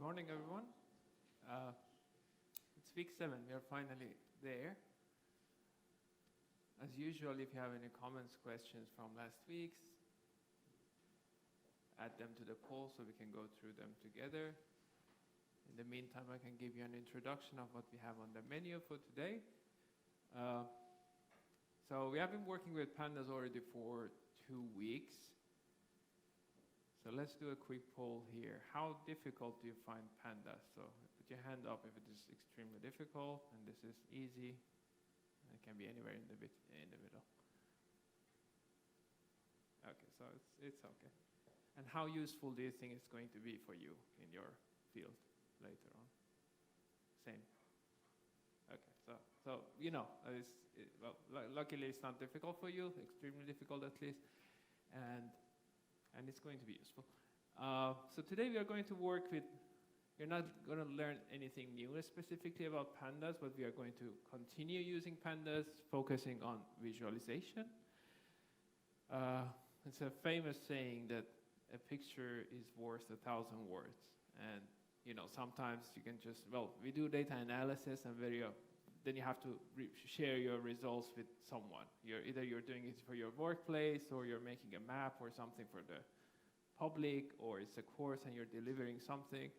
Morning, everyone. It's week 7. We are finally there. As usual, if you have any comments, questions from last week's, add them to the poll so we can go through them together. In the meantime, I can give you an introduction of what we have on the menu for today. So we have been working with pandas already for 2 weeks. So let's do a quick poll here. How difficult do you find pandas? So put your hand up if it is extremely difficult, and this is easy. It can be anywhere in the middle. Okay, so it's okay. And how useful do you think it's going to be for you in your field later on? Same. Okay, so you know, luckily it's not difficult for you, extremely difficult at least, and it's going to be useful. So today we are going to work with, you're not going to learn anything new specifically about pandas, but we are going to continue using pandas, focusing on visualization. It's a famous saying that a picture is worth 1,000 words. And you know, sometimes you can just, we do data analysis and then you have to share your results with someone. Either you're doing it for your workplace, or you're making a map or something for the public, or it's a course and you're delivering something.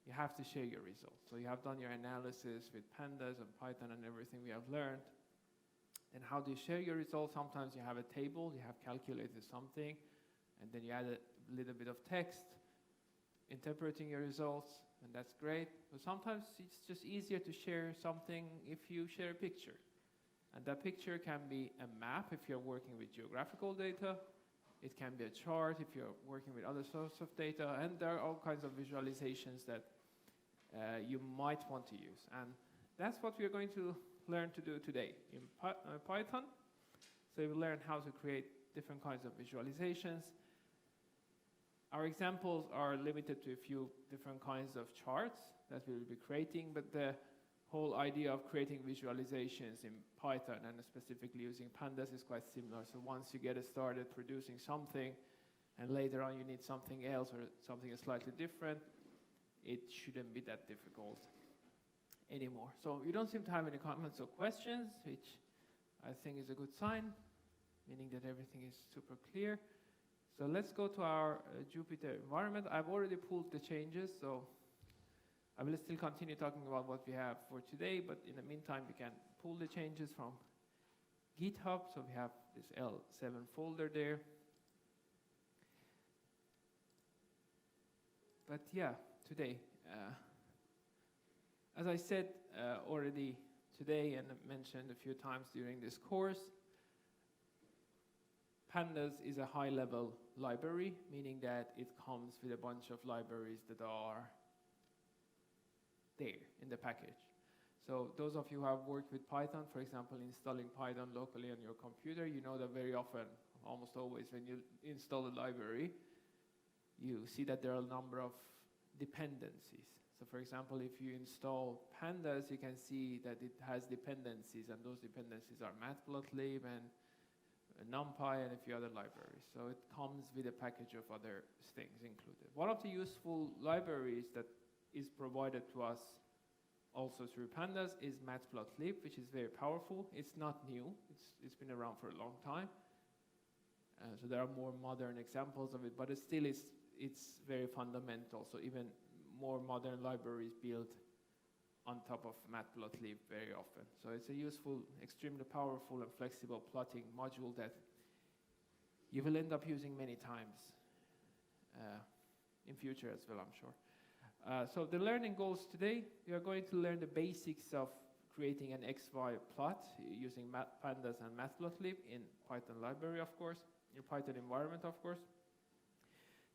You have to share your results. So you have done your analysis with pandas and Python and everything we have learned. And how do you share your results? Sometimes you have a table, you have calculated something, and then you add a little bit of text interpreting your results, and that's great. But sometimes it's just easier to share something if you share a picture. And that picture can be a map if you're working with geographical data. It can be a chart if you're working with other sorts of data. And there are all kinds of visualizations that you might want to use. And that's what we're going to learn to do today in Python. So we'll learn how to create different kinds of visualizations. Our examples are limited to a few different kinds of charts that we will be creating, but the whole idea of creating visualizations in Python and specifically using pandas is quite similar. So once you get started producing something and later on you need something else or something slightly different, it shouldn't be that difficult anymore. So you don't seem to have any comments or questions, which I think is a good sign, meaning that everything is super clear. So let's go to our Jupyter environment. I've already pulled the changes, so I will still continue talking about what we have for today, but in the meantime, we can pull the changes from GitHub. So we have this L7 folder there. But yeah, today, as I said already today and mentioned a few times during this course, Pandas is a high-level library, meaning that it comes with a bunch of libraries that are there in the package. So those of you who have worked with Python, for example, installing Python locally on your computer, you know that very often, almost always, when you install a library, you see that there are a number of dependencies. So for example, if you install pandas, you can see that it has dependencies, and those dependencies are matplotlib and NumPy and a few other libraries. So it comes with a package of other things included. One of the useful libraries that is provided to us also through pandas is matplotlib, which is very powerful. It's not new. It's been around for a long time. So there are more modern examples of it, but it's very fundamental. So even more modern libraries build on top of matplotlib very often. So it's a useful, extremely powerful and flexible plotting module that you will end up using many times in future as well, I'm sure. So the learning goals today, we are going to learn the basics of creating an XY plot using pandas and matplotlib in Python library, of course, in Python environment, of course.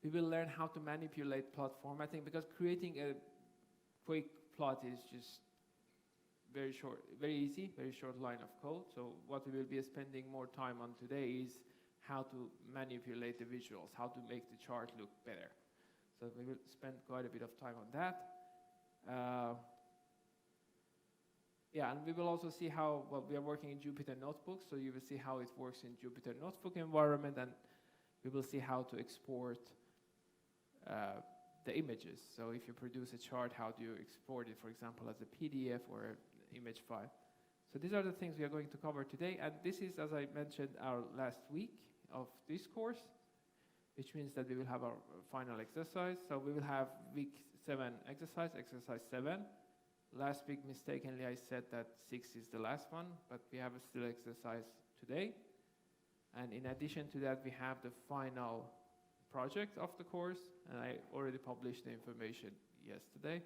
We will learn how to manipulate plot formatting, because creating a quick plot is just very short, very easy, very short line of code. So what we will be spending more time on today is how to manipulate the visuals, how to make the chart look better. So we will spend quite a bit of time on that. Yeah, and we will also see how, we are working in Jupyter Notebook, so you will see how it works in Jupyter Notebook environment, and we will see how to export the images. So if you produce a chart, how do you export it, for example, as a PDF or an image file? So these are the things we are going to cover today, and this is, as I mentioned, our last week of this course, which means that we will have our final exercise. So we will have week 7 exercise 7. Last week, mistakenly, I said that 6 is the last one, but we have a still exercise today. And in addition to that, we have the final project of the course, and I already published the information yesterday.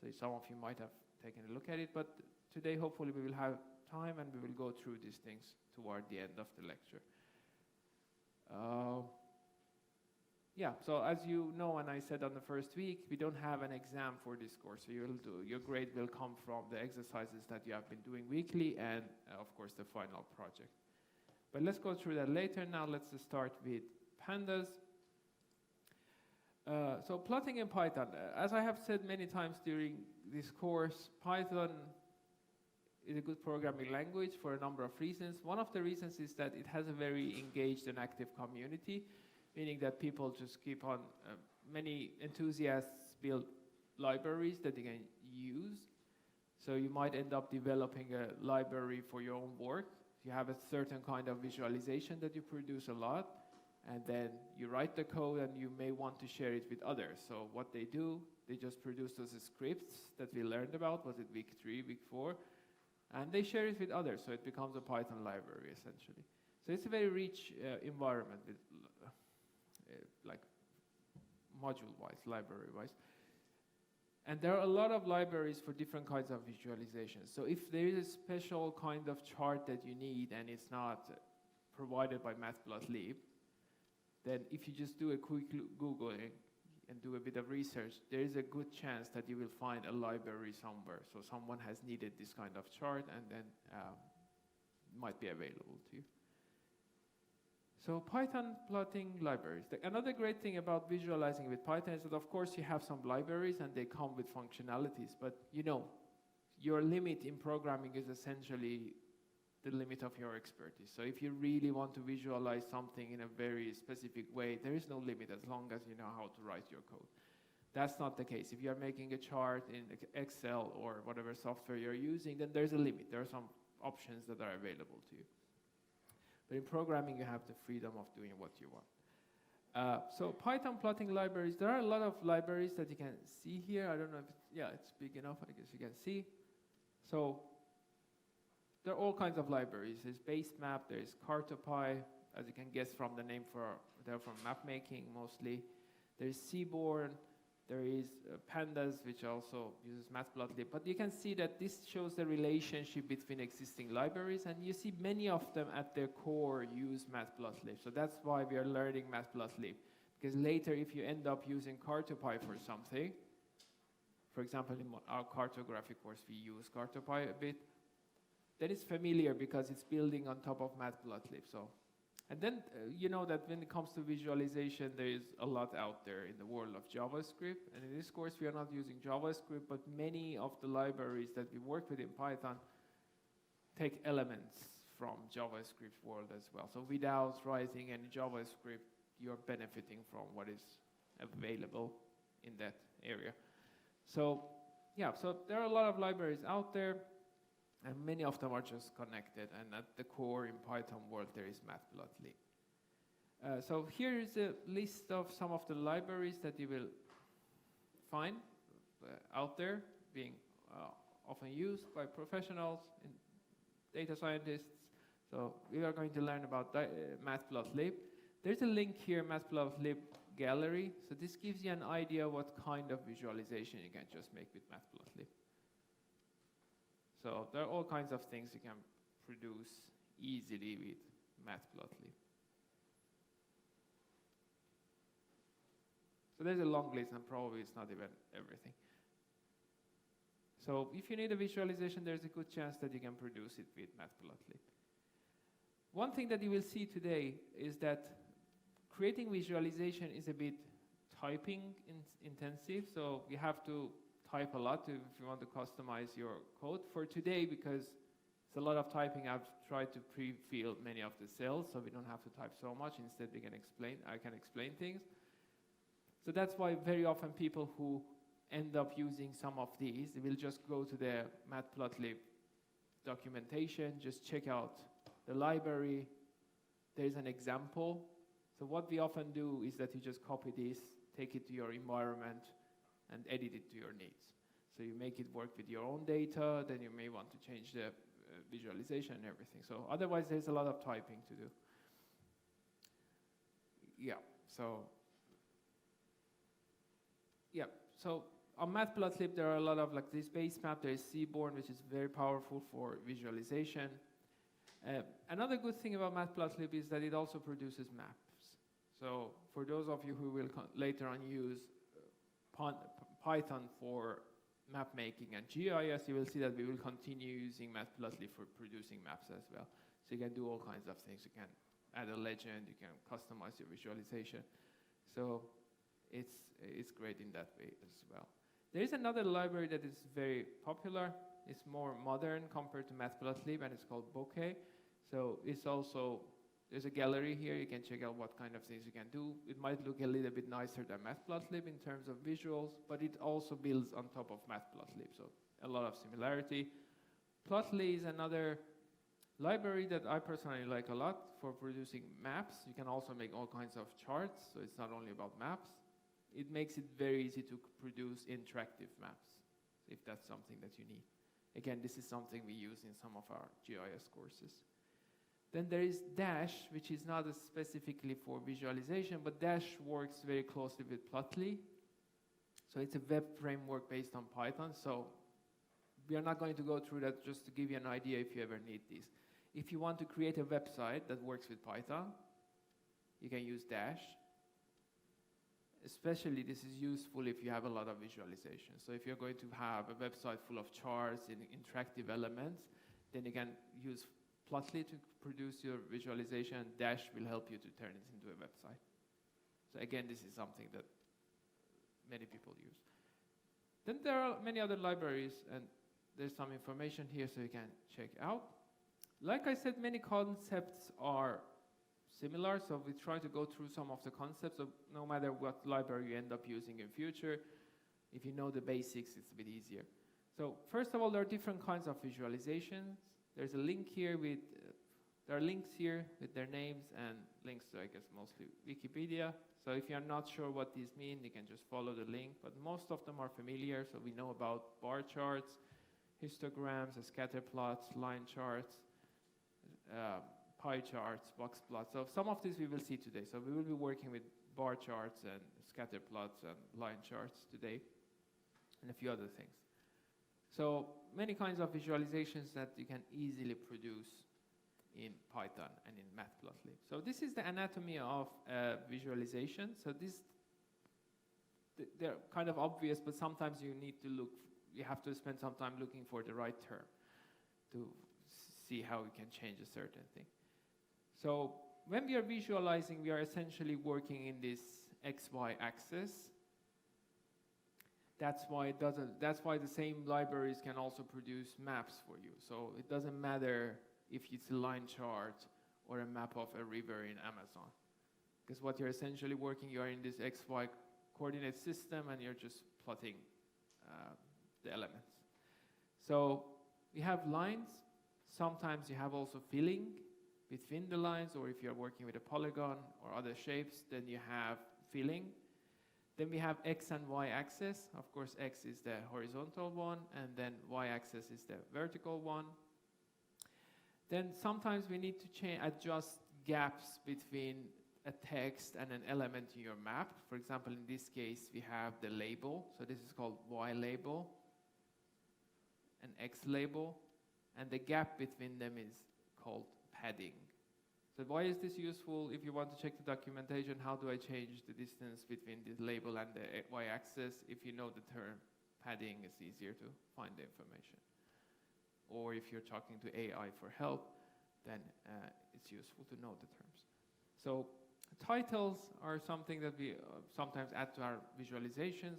So some of you might have taken a look at it, but today, hopefully, we will have time and we will go through these things toward the end of the lecture. So as you know, and I said on the first week, we don't have an exam for this course. So your grade will come from the exercises that you have been doing weekly and, of course, the final project. But let's go through that later. Now let's start with pandas. So plotting in Python. As I have said many times during this course, Python is a good programming language for a number of reasons. One of the reasons is that it has a very engaged and active community, meaning that people just keep on, many enthusiasts build libraries that they can use. So you might end up developing a library for your own work. You have a certain kind of visualization that you produce a lot, and then you write the code and you may want to share it with others. So what they do, they just produce those scripts that we learned about, was it week 3, week 4, and they share it with others, so it becomes a Python library, essentially. So it's a very rich environment, with, like module-wise, library-wise. And there are a lot of libraries for different kinds of visualizations. So if there is a special kind of chart that you need and it's not provided by Matplotlib, then if you just do a quick Googling and do a bit of research, there is a good chance that you will find a library somewhere. So someone has needed this kind of chart and then might be available to you. So Python plotting libraries. Another great thing about visualizing with Python is that, of course, you have some libraries and they come with functionalities, but you know, your limit in programming is essentially the limit of your expertise. So if you really want to visualize something in a very specific way, there is no limit as long as you know how to write your code. That's not the case. If you're making a chart in Excel or whatever software you're using, then there's a limit. There are some options that are available to you. But in programming, you have the freedom of doing what you want. So Python plotting libraries, there are a lot of libraries that you can see here. I don't know if it's big enough, I guess you can see. So there are all kinds of libraries. There's BaseMap, there's Cartopy, as you can guess from the name, they're from map making mostly. There's Seaborn, there is Pandas, which also uses Matplotlib. But you can see that this shows the relationship between existing libraries, and you see many of them at their core use Matplotlib. So that's why we are learning Matplotlib. Because later, if you end up using Cartopy for something, for example, in our cartographic course, we use Cartopy a bit, then it's familiar because it's building on top of Matplotlib. So, and then you know that when it comes to visualization, there is a lot out there in the world of JavaScript. And in this course, we are not using JavaScript, but many of the libraries that we work with in Python take elements from JavaScript world as well. So without writing any JavaScript, you're benefiting from what is available in that area. So yeah, so there are a lot of libraries out there, and many of them are just connected. And at the core in Python world, there is Matplotlib. So here is a list of some of the libraries that you will find out there, being often used by professionals and data scientists. So we are going to learn about Matplotlib. There's a link here, Matplotlib gallery. So this gives you an idea what kind of visualization you can just make with Matplotlib. So there are all kinds of things you can produce easily with Matplotlib. So there's a long list, and probably it's not even everything. So if you need a visualization, there's a good chance that you can produce it with Matplotlib. One thing that you will see today is that creating visualization is a bit typing intensive, so you have to type a lot if you want to customize your code. For today, because it's a lot of typing, I've tried to pre-fill many of the cells, so we don't have to type so much. Instead, I can explain things. So that's why very often people who end up using some of these, they will just go to the Matplotlib documentation, just check out the library. There's an example. So what we often do is that you just copy this, take it to your environment, and edit it to your needs. So you make it work with your own data, then you may want to change the visualization and everything. So otherwise, there's a lot of typing to do. Yeah, so on Matplotlib, there are a lot of like this base map. There is Seaborn, which is very powerful for visualization. Another good thing about Matplotlib is that it also produces maps. So for those of you who will later on use Python for map making and GIS, you will see that we will continue using Matplotlib for producing maps as well. So you can do all kinds of things. You can add a legend, you can customize your visualization. So it's great in that way as well. There is another library that is very popular. It's more modern compared to Matplotlib, and it's called Bokeh. So it's also, there's a gallery here. You can check out what kind of things you can do. It might look a little bit nicer than Matplotlib in terms of visuals, but it also builds on top of Matplotlib, so a lot of similarity. Plotly is another library that I personally like a lot for producing maps. You can also make all kinds of charts, so it's not only about maps. It makes it very easy to produce interactive maps, if that's something that you need. Again, this is something we use in some of our GIS courses. Then there is Dash, which is not specifically for visualization, but Dash works very closely with Plotly. So it's a web framework based on Python. So we are not going to go through that, just to give you an idea if you ever need this. If you want to create a website that works with Python, you can use Dash. Especially this is useful if you have a lot of visualization. So if you're going to have a website full of charts and interactive elements, then you can use Plotly to produce your visualization, and Dash will help you to turn it into a website. So again, this is something that many people use. Then there are many other libraries, and there's some information here so you can check out. Like I said, many concepts are similar, so we try to go through some of the concepts of no matter what library you end up using in future. If you know the basics, it's a bit easier. So first of all, there are different kinds of visualizations. There's a link here with, there are links here with their names and links to, I guess, mostly Wikipedia. So if you're not sure what these mean, you can just follow the link, but most of them are familiar. So we know about bar charts, histograms, scatter plots, line charts, pie charts, box plots. So some of these we will see today. So we will be working with bar charts and scatter plots and line charts today, and a few other things. So many kinds of visualizations that you can easily produce in Python and in Matplotlib. So this is the anatomy of visualization. So they're kind of obvious, but sometimes you need to look, you have to spend some time looking for the right term to see how we can change a certain thing. So when we are visualizing, we are essentially working in this XY axis. That's why the same libraries can also produce maps for you. So it doesn't matter if it's a line chart or a map of a river in Amazon. Because what you're essentially working, you are in this XY coordinate system and you're just plotting the elements. So we have lines. Sometimes you have also filling between the lines, or if you're working with a polygon or other shapes, then you have filling. Then we have X and Y axis. Of course, X is the horizontal one, and then Y axis is the vertical one. Then sometimes we need to adjust gaps between a text and an element in your map. For example, in this case, we have the label. So this is called Y label, an X label, and the gap between them is called padding. So why is this useful? If you want to check the documentation, how do I change the distance between this label and the y-axis? If you know the term padding, it's easier to find the information. Or if you're talking to AI for help, then it's useful to know the terms. So titles are something that we sometimes add to our visualizations,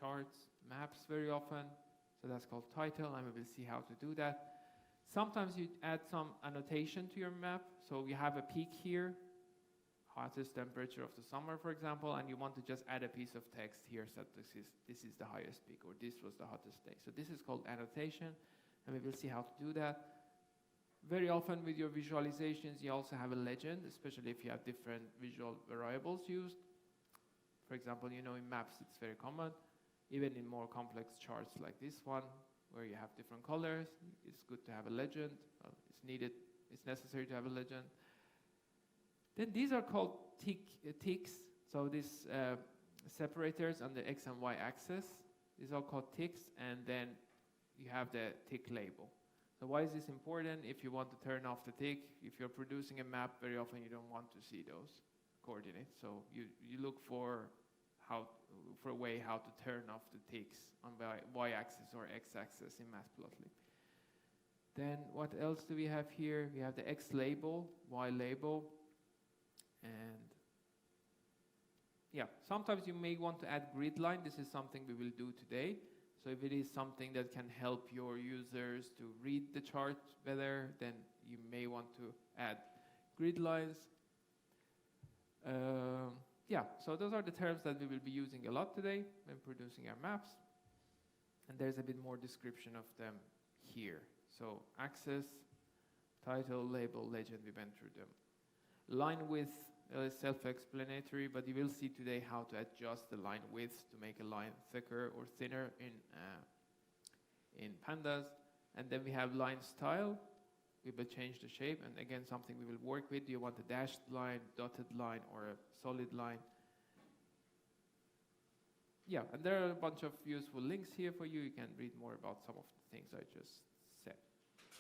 charts, maps very often. So that's called title, and we will see how to do that. Sometimes you add some annotation to your map. So we have a peak here. hottest temperature of the summer, for example, and you want to just add a piece of text here so that this is the highest peak, or this was the hottest day. So this is called annotation, and we will see how to do that. Very often with your visualizations, you also have a legend, especially if you have different visual variables used. For example, you know, in maps, it's very common. Even in more complex charts like this one, where you have different colors, it's good to have a legend. It's necessary to have a legend. Then these are called ticks. So these separators on the X and Y axis, these are called ticks, and then you have the tick label. So why is this important? If you want to turn off the tick, if you're producing a map, very often you don't want to see those coordinates. So you look for a way how to turn off the ticks on the y-axis or x-axis in Matplotlib. Then what else do we have here? We have the X label, Y label, and yeah, sometimes you may want to add grid line. This is something we will do today. So if it is something that can help your users to read the chart better, then you may want to add grid lines. Yeah, so those are the terms that we will be using a lot today when producing our maps. And there's a bit more description of them here. So axis, title, label, legend, we went through them. Line width is self-explanatory, but you will see today how to adjust the line width to make a line thicker or thinner in pandas. And then we have line style. We will change the shape, and again, something we will work with. Do you want a dashed line, dotted line, or a solid line? Yeah, and there are a bunch of useful links here for you. You can read more about some of the things I just said.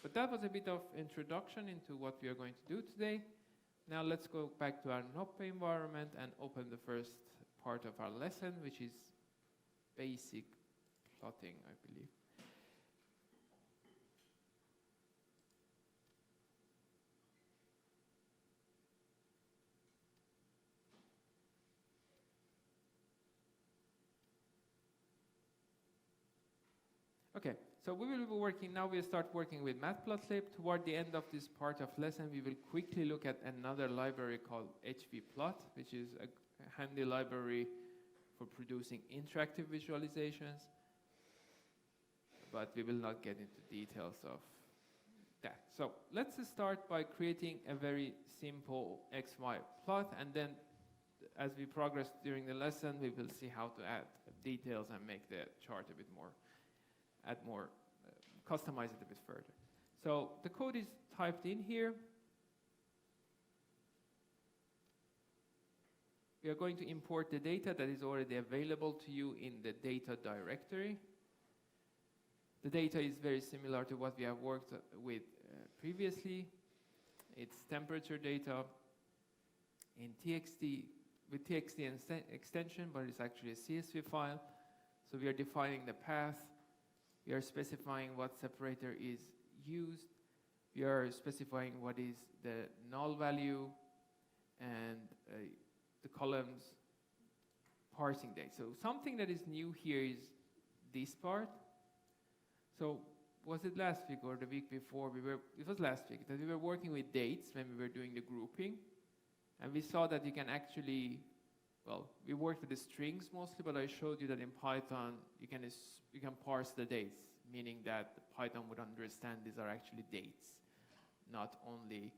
But that was a bit of introduction into what we are going to do today. Now let's go back to our NOP environment and open the first part of our lesson, which is basic plotting, I believe. Okay, so we will be working, now we'll start working with Matplotlib. Toward the end of this part of lesson, we will quickly look at another library called hvplot, which is a handy library for producing interactive visualizations. But we will not get into details of that. So let's start by creating a very simple XY plot, and then as we progress during the lesson, we will see how to add details and make the chart a bit more customize it a bit further. So the code is typed in here. We are going to import the data that is already available to you in the data directory. The data is very similar to what we have worked with previously. It's temperature data in TXT, with TXT extension, but it's actually a CSV file. So we are defining the path. We are specifying what separator is used. We are specifying what is the null value and the columns parsing date. So something that is new here is this part. So was it last week or the week before? It was last week that we were working with dates when we were doing the grouping. And we saw that you can actually, well, we worked with the strings mostly, but I showed you that in Python, you can parse the dates, meaning that Python would understand these are actually dates, not only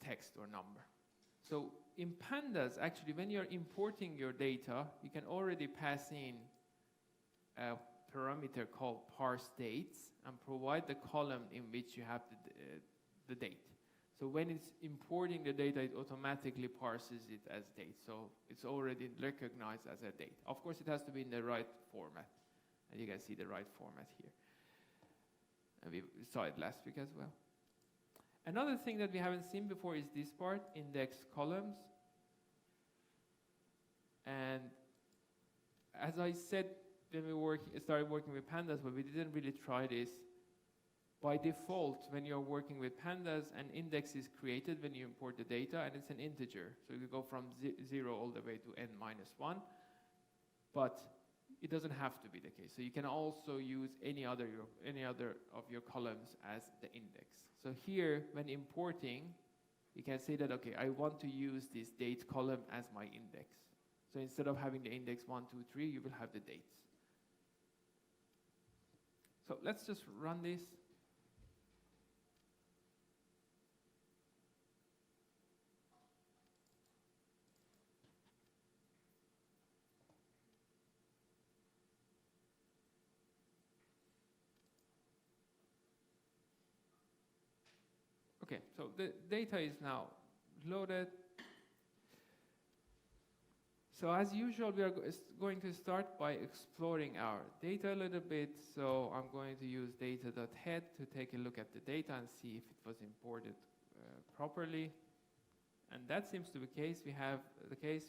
text or number. So in pandas, actually, when you're importing your data, you can already pass in a parameter called parse dates and provide the column in which you have the date. So when it's importing the data, it automatically parses it as date. So it's already recognized as a date. Of course, it has to be in the right format. And you can see the right format here. And we saw it last week as well. Another thing that we haven't seen before is this part, index columns. And as I said, when we started working with pandas, but we didn't really try this. By default, when you're working with pandas, an index is created when you import the data, and it's an integer. So you go from 0 all the way to n-1. But it doesn't have to be the case. So you can also use any other of your columns as the index. So here, when importing, you can say that, okay, I want to use this date column as my index. So instead of having the index 1, 2, 3, you will have the dates. So let's just run this. Okay, so the data is now loaded. So as usual, we are going to start by exploring our data a little bit. So I'm going to use data.head to take a look at the data and see if it was imported properly. And that seems to be the case.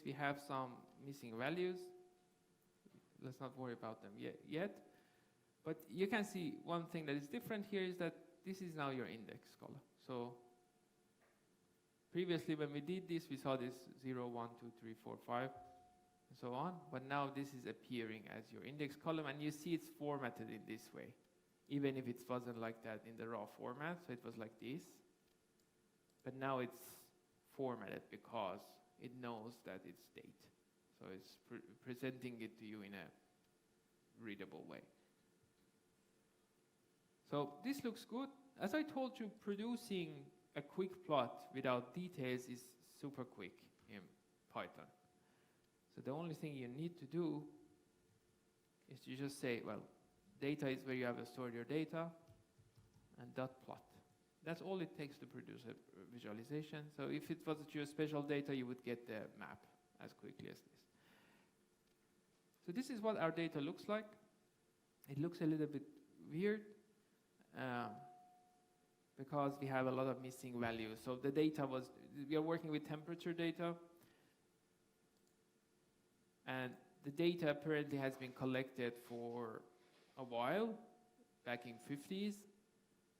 We have some missing values. Let's not worry about them yet. But you can see one thing that is different here is that this is now your index column. So previously when we did this, we saw this 0, 1, 2, 3, 4, 5, and so on. But now this is appearing as your index column, and you see it's formatted in this way, even if it wasn't like that in the raw format. So it was like this. But now it's formatted because it knows that it's date. So it's presenting it to you in a readable way. So this looks good. As I told you, producing a quick plot without details is super quick in Python. So the only thing you need to do is to just say, well, data is where you have stored your data, and dot plot. That's all it takes to produce a visualization. So if it was geospatial data, you would get the map as quickly as this. So this is what our data looks like. It looks a little bit weird. Because we have a lot of missing values. So the data we are working with temperature data. And the data apparently has been collected for a while, back in 50s.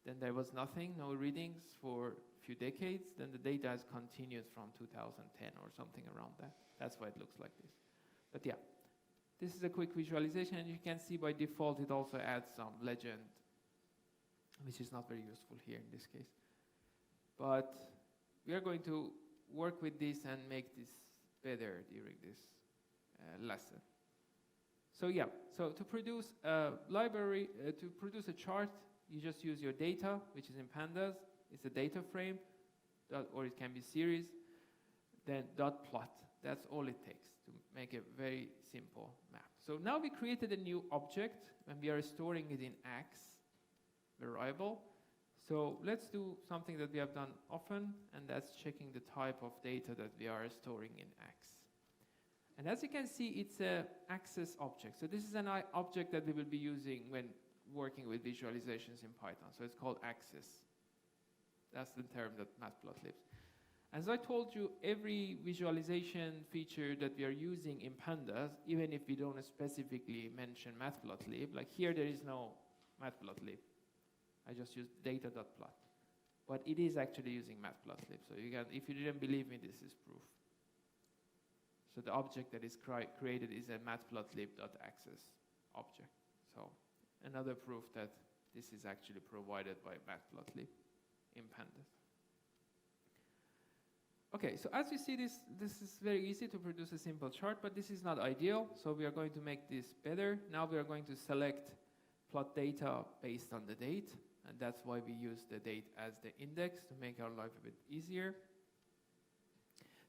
Then there was nothing, no readings for a few decades. Then the data has continued from 2010 or something around that. That's why it looks like this. But yeah, this is a quick visualization. And you can see by default, it also adds some legend, which is not very useful here in this case. But we are going to work with this and make this better during this lesson. So yeah, so to produce a library, to produce a chart, you just use your data, which is in pandas. It's a data frame, or it can be series. Then dot plot. That's all it takes to make a very simple map. So now we created a new object, and we are storing it in X variable. So let's do something that we have done often, and that's checking the type of data that we are storing in X. And as you can see, it's an access object. So this is an object that we will be using when working with visualizations in Python. So it's called access. That's the term that matplotlib. As I told you, every visualization feature that we are using in pandas, even if we don't specifically mention matplotlib, like here there is no matplotlib. I just use data.plot. But it is actually using matplotlib. So you can, if you didn't believe me, this is proof. So the object that is created is a matplotlib.access object. So another proof that this is actually provided by matplotlib in pandas. Okay, so as you see, this is very easy to produce a simple chart, but this is not ideal. So we are going to make this better. Now we are going to select plot data based on the date. And that's why we use the date as the index to make our life a bit easier.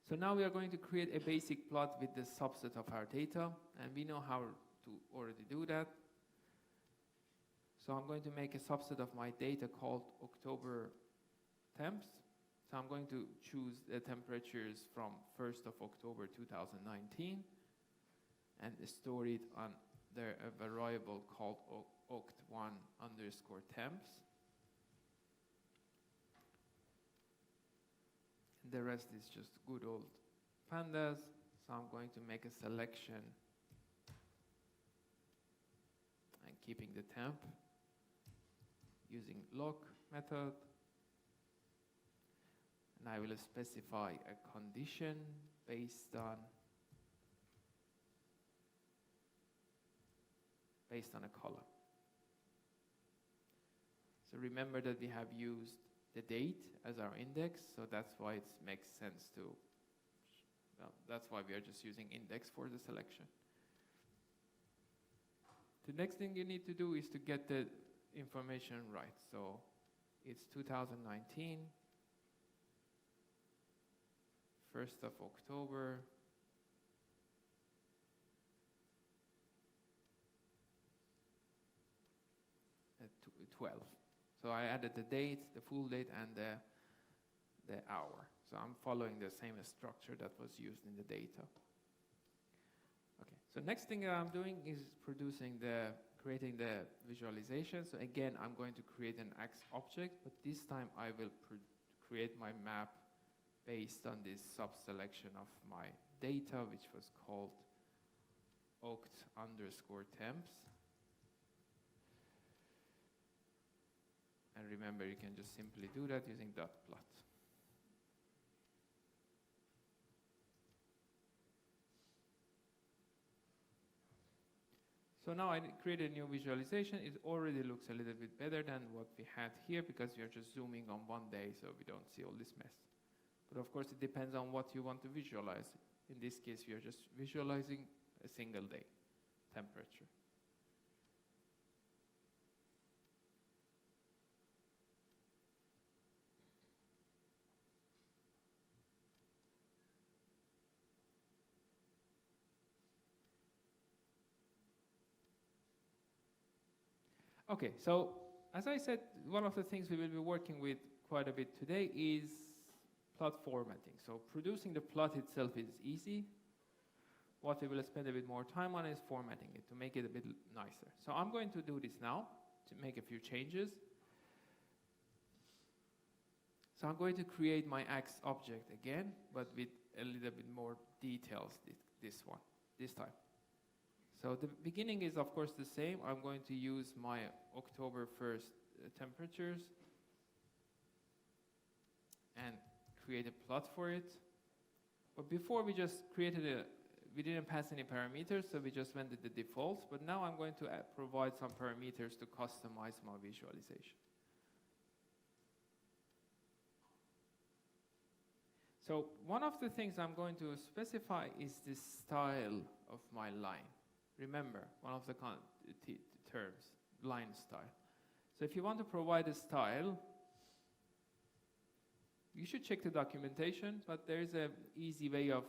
So now we are going to create a basic plot with the subset of our data, and we know how to already do that. So I'm going to make a subset of my data called October temps. So I'm going to choose the temperatures from 1st of October 2019 and store it on a variable called oct1 underscore temps. The rest is just good old pandas. So I'm going to make a selection and keeping the temp using lock method. And I will specify a condition based on based on a column. So remember that we have used the date as our index, so that's why it makes sense to, well, that's why we are just using index for the selection. The next thing you need to do is to get the information right. So it's 2019, 1st of October, at 12. So I added the date, the full date, and the hour. So I'm following the same structure that was used in the data. Okay, so next thing I'm doing is creating the visualization. So again, I'm going to create an X object, but this time I will create my map based on this sub-selection of my data, which was called oct_temps. And remember, you can just simply do that using .plot. So now I created a new visualization. It already looks a little bit better than what we had here because we are just zooming on one day, so we don't see all this mess. But of course, it depends on what you want to visualize. In this case, we are just visualizing a single day temperature. Okay, so as I said, one of the things we will be working with quite a bit today is plot formatting. So producing the plot itself is easy. What we will spend a bit more time on is formatting it to make it a bit nicer. So I'm going to do this now to make a few changes. So I'm going to create my X object again, but with a little bit more details this time. So the beginning is, of course, the same. I'm going to use my October 1st temperatures and create a plot for it. But before we just created we didn't pass any parameters, so we just went with the defaults. But now I'm going to provide some parameters to customize my visualization. So one of the things I'm going to specify is the style of my line. Remember, one of the terms, line style. So if you want to provide a style, you should check the documentation, but there is an easy way of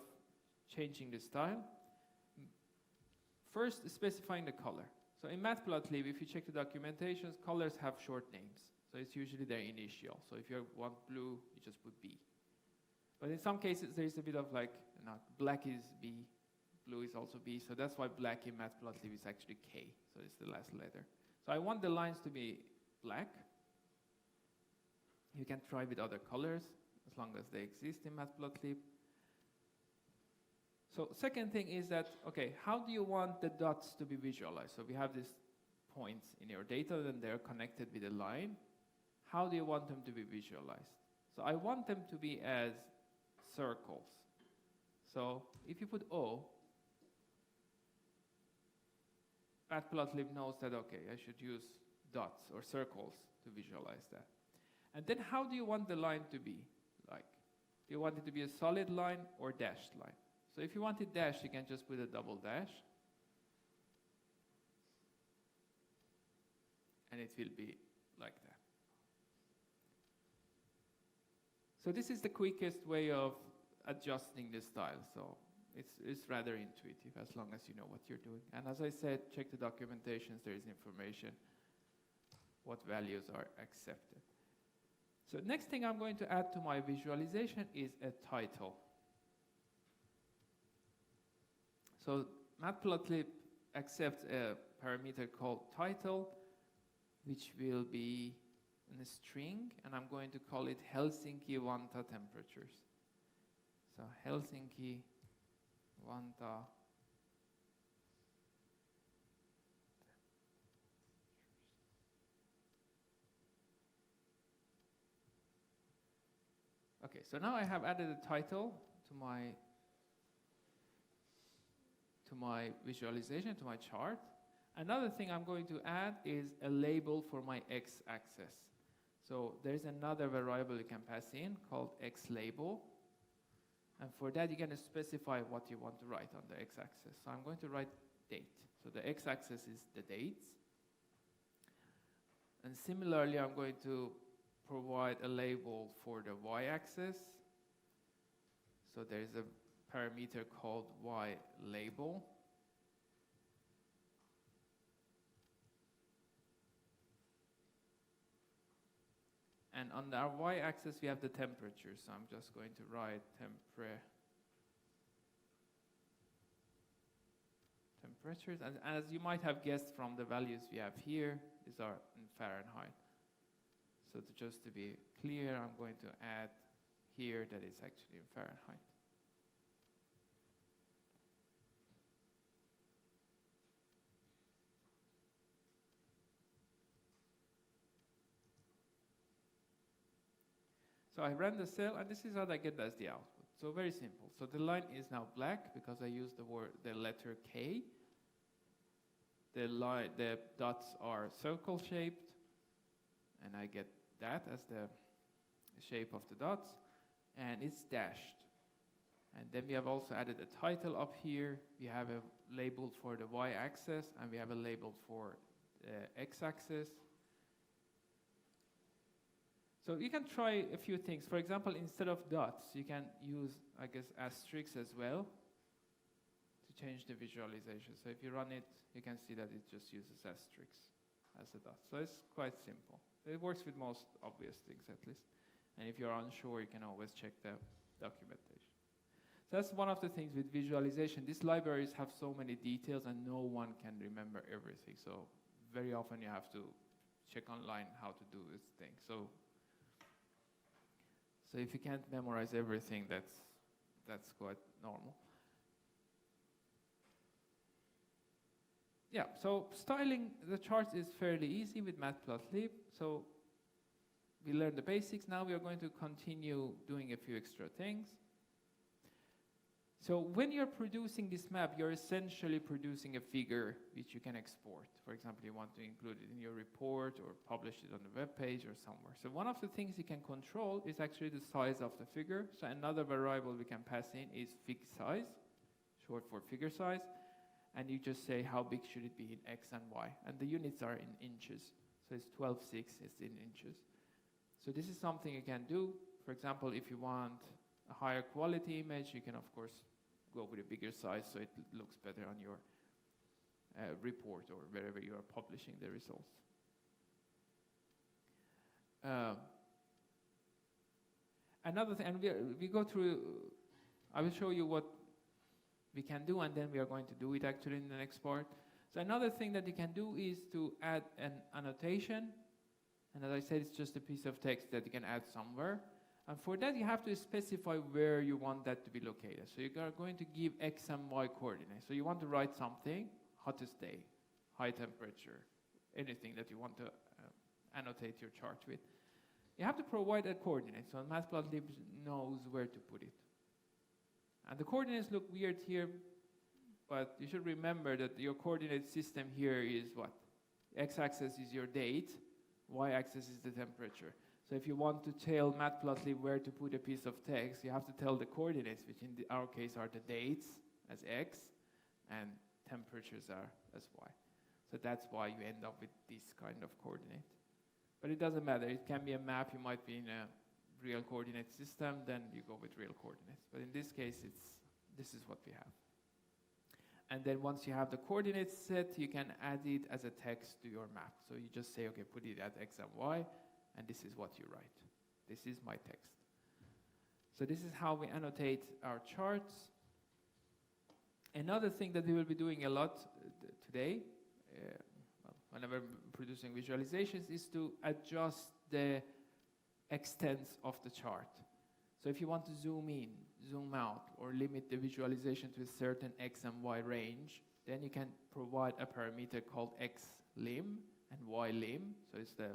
changing the style. First, specifying the color. So in Matplotlib, if you check the documentations, colors have short names. So it's usually their initial. So if you want blue, you just put B. But in some cases, there's a bit of like, black is B. Blue is also B, so that's why black in Matplotlib is actually K, so it's the last letter. So I want the lines to be black. You can try with other colors, as long as they exist in Matplotlib. So second thing is that, okay, how do you want the dots to be visualized? So we have these points in your data, and they're connected with a line. How do you want them to be visualized? So I want them to be as circles. So if you put O, Matplotlib knows that, okay, I should use dots or circles to visualize that. And then how do you want the line to be like? Do you want it to be a solid line or dashed line? So if you want it dashed, you can just put a double dash. And it will be like that. So this is the quickest way of adjusting the style. So it's rather intuitive as long as you know what you're doing. And as I said, check the documentations. There is information what values are accepted. So next thing I'm going to add to my visualization is a title. So Matplotlib accepts a parameter called title, which will be in a string, and I'm going to call it Helsinki Vantaa temperatures. So Helsinki Vantaa Okay, so now I have added a title to my visualization, to my chart. Another thing I'm going to add is a label for my x-axis. So there's another variable you can pass in called xLabel. And for that, you can specify what you want to write on the x-axis. So I'm going to write date. So the x-axis is the dates. And similarly, I'm going to provide a label for the y-axis. So there's a parameter called yLabel. And on our y-axis, we have the temperature. So I'm just going to write temperatures. And as you might have guessed from the values we have here, these are in Fahrenheit. So just to be clear, I'm going to add here that it's actually in Fahrenheit. So I ran the cell, and this is what I get as the output. So very simple. So the line is now black because I used the letter K. The dots are circle-shaped, and I get that as the shape of the dots, and it's dashed. And then we have also added a title up here. We have a label for the y-axis, and we have a label for the x-axis. So you can try a few things. For example, instead of dots, you can use, I guess, asterisks as well to change the visualization. So if you run it, you can see that it just uses asterisks as a dot. So it's quite simple. It works with most obvious things, at least. And if you're unsure, you can always check the documentation. So that's one of the things with visualization. These libraries have so many details, and no one can remember everything. So very often you have to check online how to do this thing. So if you can't memorize everything, that's quite normal. Yeah, so styling the charts is fairly easy with Matplotlib. So we learned the basics. Now we are going to continue doing a few extra things. So when you're producing this map, you're essentially producing a figure which you can export. For example, you want to include it in your report or publish it on the web page or somewhere. So one of the things you can control is actually the size of the figure. So another variable we can pass in is fig size, short for figure size. And you just say how big should it be in X and Y. And the units are in inches. So it's 12.6, it's in inches. So this is something you can do. For example, if you want a higher quality image, you can, of course, go with a bigger size so it looks better on your report or wherever you are publishing the results. Another thing, and we go through, I will show you what we can do, and then we are going to do it actually in the next part. So another thing that you can do is to add an annotation. And as I said, it's just a piece of text that you can add somewhere. And for that, you have to specify where you want that to be located. So you are going to give X and Y coordinates. So you want to write something, hottest day, high temperature, anything that you want to annotate your chart with. You have to provide a coordinate. So Matplotlib knows where to put it. And the coordinates look weird here, but you should remember that your coordinate system here is what? X-axis is your date, Y-axis is the temperature. So if you want to tell Matplotlib where to put a piece of text, you have to tell the coordinates, which in our case are the dates as X, and temperatures are as Y. So that's why you end up with this kind of coordinate. But it doesn't matter. It can be a map. You might be in a real coordinate system, then you go with real coordinates. But in this case, this is what we have. And then once you have the coordinates set, you can add it as a text to your map. So you just say, okay, put it at X and Y, and this is what you write. This is my text. So this is how we annotate our charts. Another thing that we will be doing a lot today, whenever producing visualizations, is to adjust the extents of the chart. So if you want to zoom in, zoom out, or limit the visualization to a certain X and Y range, then you can provide a parameter called xlim and ylim. So it's the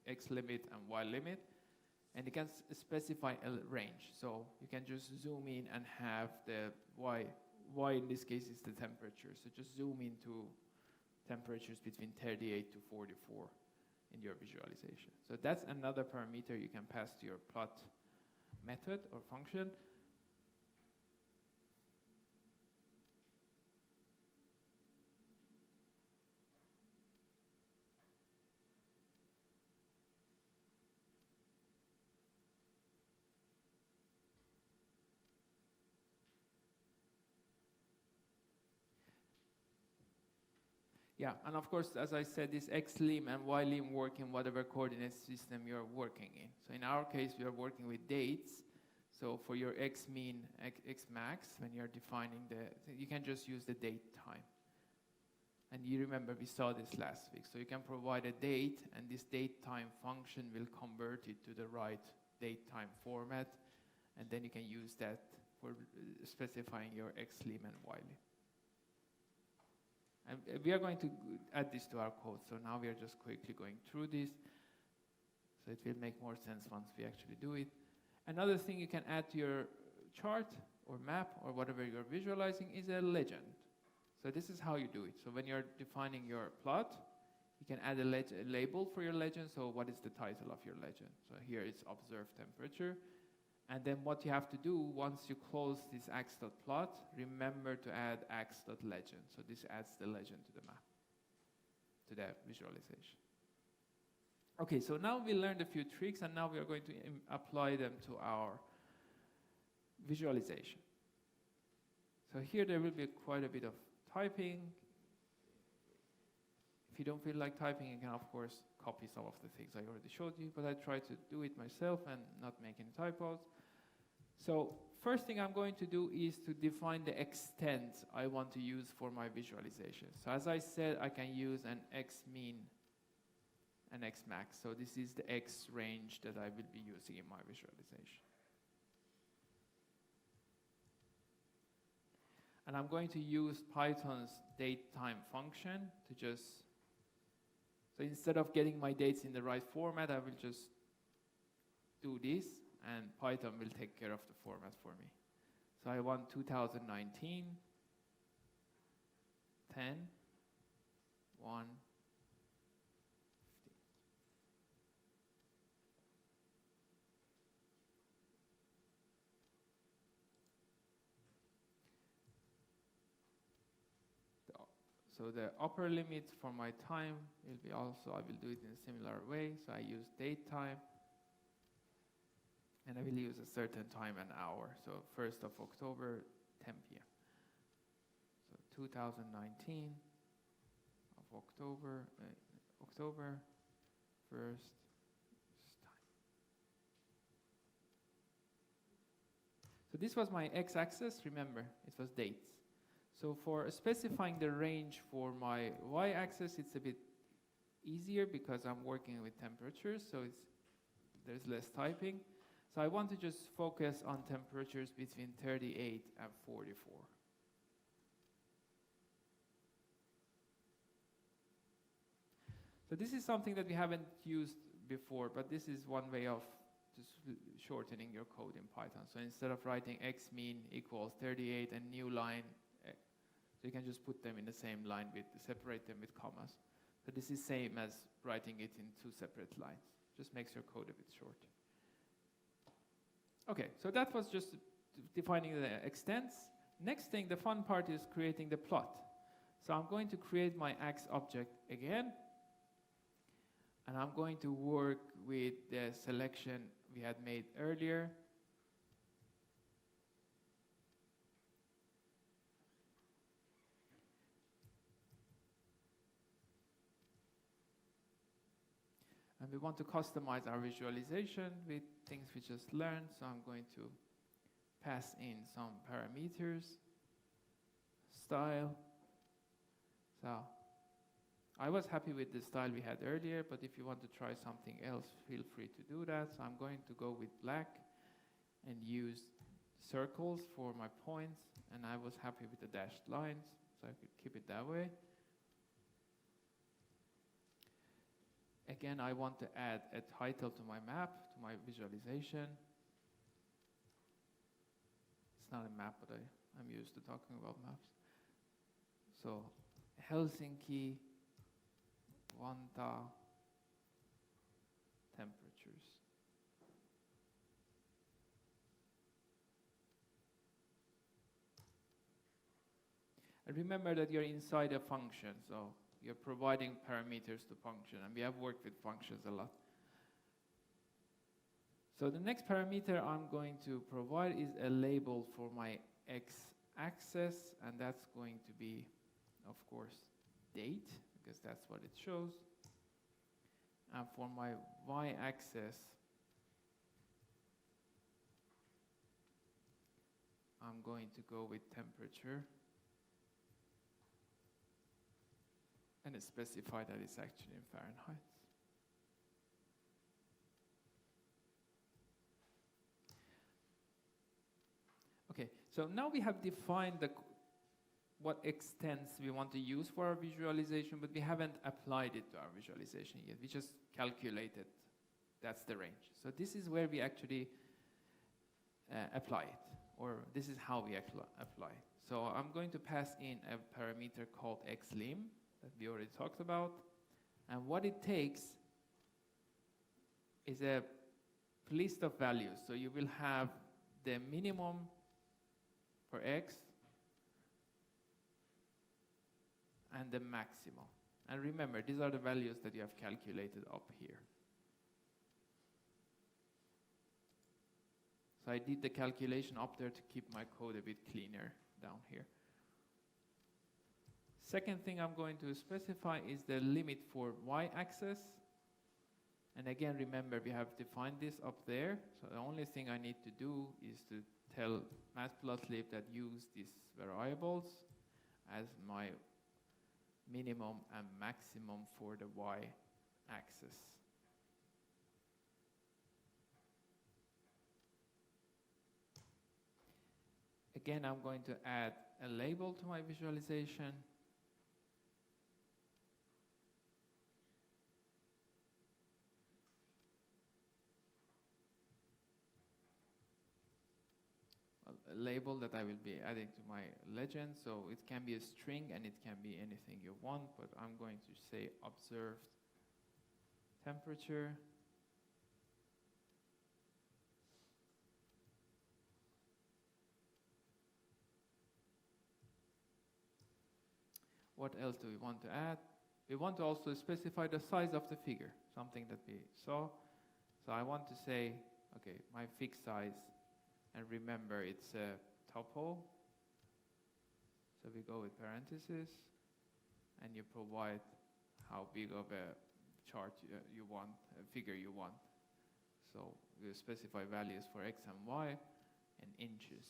X limit and Y limit. And you can specify a range. So you can just zoom in and have the Y in this case is the temperature. So just zoom into temperatures between 38 to 44 in your visualization. So that's another parameter you can pass to your plot method or function. Yeah, and of course, as I said, this xlim and ylim work in whatever coordinate system you're working in. So in our case, we are working with dates. So for your xmin, xmax, when you're defining you can just use the date time. And you remember we saw this last week. So you can provide a date, and this date time function will convert it to the right date time format, and then you can use that for specifying your xlim and ylim. And we are going to add this to our code. So now we are just quickly going through this. So it will make more sense once we actually do it. Another thing you can add to your chart or map or whatever you're visualizing is a legend. So this is how you do it. So when you're defining your plot, you can add a label for your legend. So what is the title of your legend? So here it's observed temperature. And then what you have to do, once you close this ax.plot, remember to add ax.legend. So this adds the legend to the map, to the visualization. Okay, so now we learned a few tricks, and now we are going to apply them to our visualization. So here there will be quite a bit of typing. If you don't feel like typing, you can, of course, copy some of the things I already showed you, but I try to do it myself and not make any typos. So first thing I'm going to do is to define the extent I want to use for my visualization. So as I said, I can use an xmin and xmax. So this is the x range that I will be using in my visualization. And I'm going to use Python's datetime function to just, so instead of getting my dates in the right format, I will just do this, and Python will take care of the format for me. So I want 2019, 10, 1, 15. So the upper limit for my time will be also, I will do it in a similar way. So I use date time, and I will use a certain time and hour. So 1st of October, 10 p.m. So 2019 of October 1st time. So this was my x-axis. Remember, it was dates. So for specifying the range for my y-axis, it's a bit easier because I'm working with temperatures, so there's less typing. So I want to just focus on temperatures between 38 and 44. So this is something that we haven't used before, but this is one way of just shortening your code in Python. So instead of writing xmin equals 38 and new line, so you can just put them in the same line, separate them with commas. So this is same as writing it in two separate lines. Just makes your code a bit shorter. Okay, so that was just defining the extents. Next thing, the fun part is creating the plot. So I'm going to create my ax object again, and I'm going to work with the selection we had made earlier. And we want to customize our visualization with things we just learned. So I'm going to pass in some parameters, style. So I was happy with the style we had earlier, but if you want to try something else, feel free to do that. So I'm going to go with black and use circles for my points. And I was happy with the dashed lines, so I could keep it that way. Again, I want to add a title to my map, to my visualization. It's not a map, but I'm used to talking about maps. So Helsinki Wanda temperatures. And remember that you're inside a function, so you're providing parameters to function, and we have worked with functions a lot. So the next parameter I'm going to provide is a label for my x-axis, and that's going to be, of course, date, because that's what it shows. And for my y-axis, I'm going to go with temperature, and specify that it's actually in Fahrenheit. Okay, so now we have defined what extents we want to use for our visualization, but we haven't applied it to our visualization yet. We just calculated that's the range. So this is where we actually apply it, or this is how we apply it. So I'm going to pass in a parameter called xlim that we already talked about. And what it takes is a list of values. So you will have the minimum for x and the maximum. And remember, these are the values that you have calculated up here. So I did the calculation up there to keep my code a bit cleaner down here. Second thing I'm going to specify is the limit for y-axis. And again, remember, we have defined this up there. So the only thing I need to do is to tell matplotlib that use these variables as my minimum and maximum for the y-axis. Again, I'm going to add a label to my visualization. A label that I will be adding to my legend. So it can be a string and it can be anything you want, but I'm going to say observed temperature. What else do we want to add? We want to also specify the size of the figure, something that we saw. So I want to say, okay, my fixed size, and remember it's a tuple. So we go with parentheses, and you provide how big of a chart you want, a figure you want. So we specify values for x and y and inches.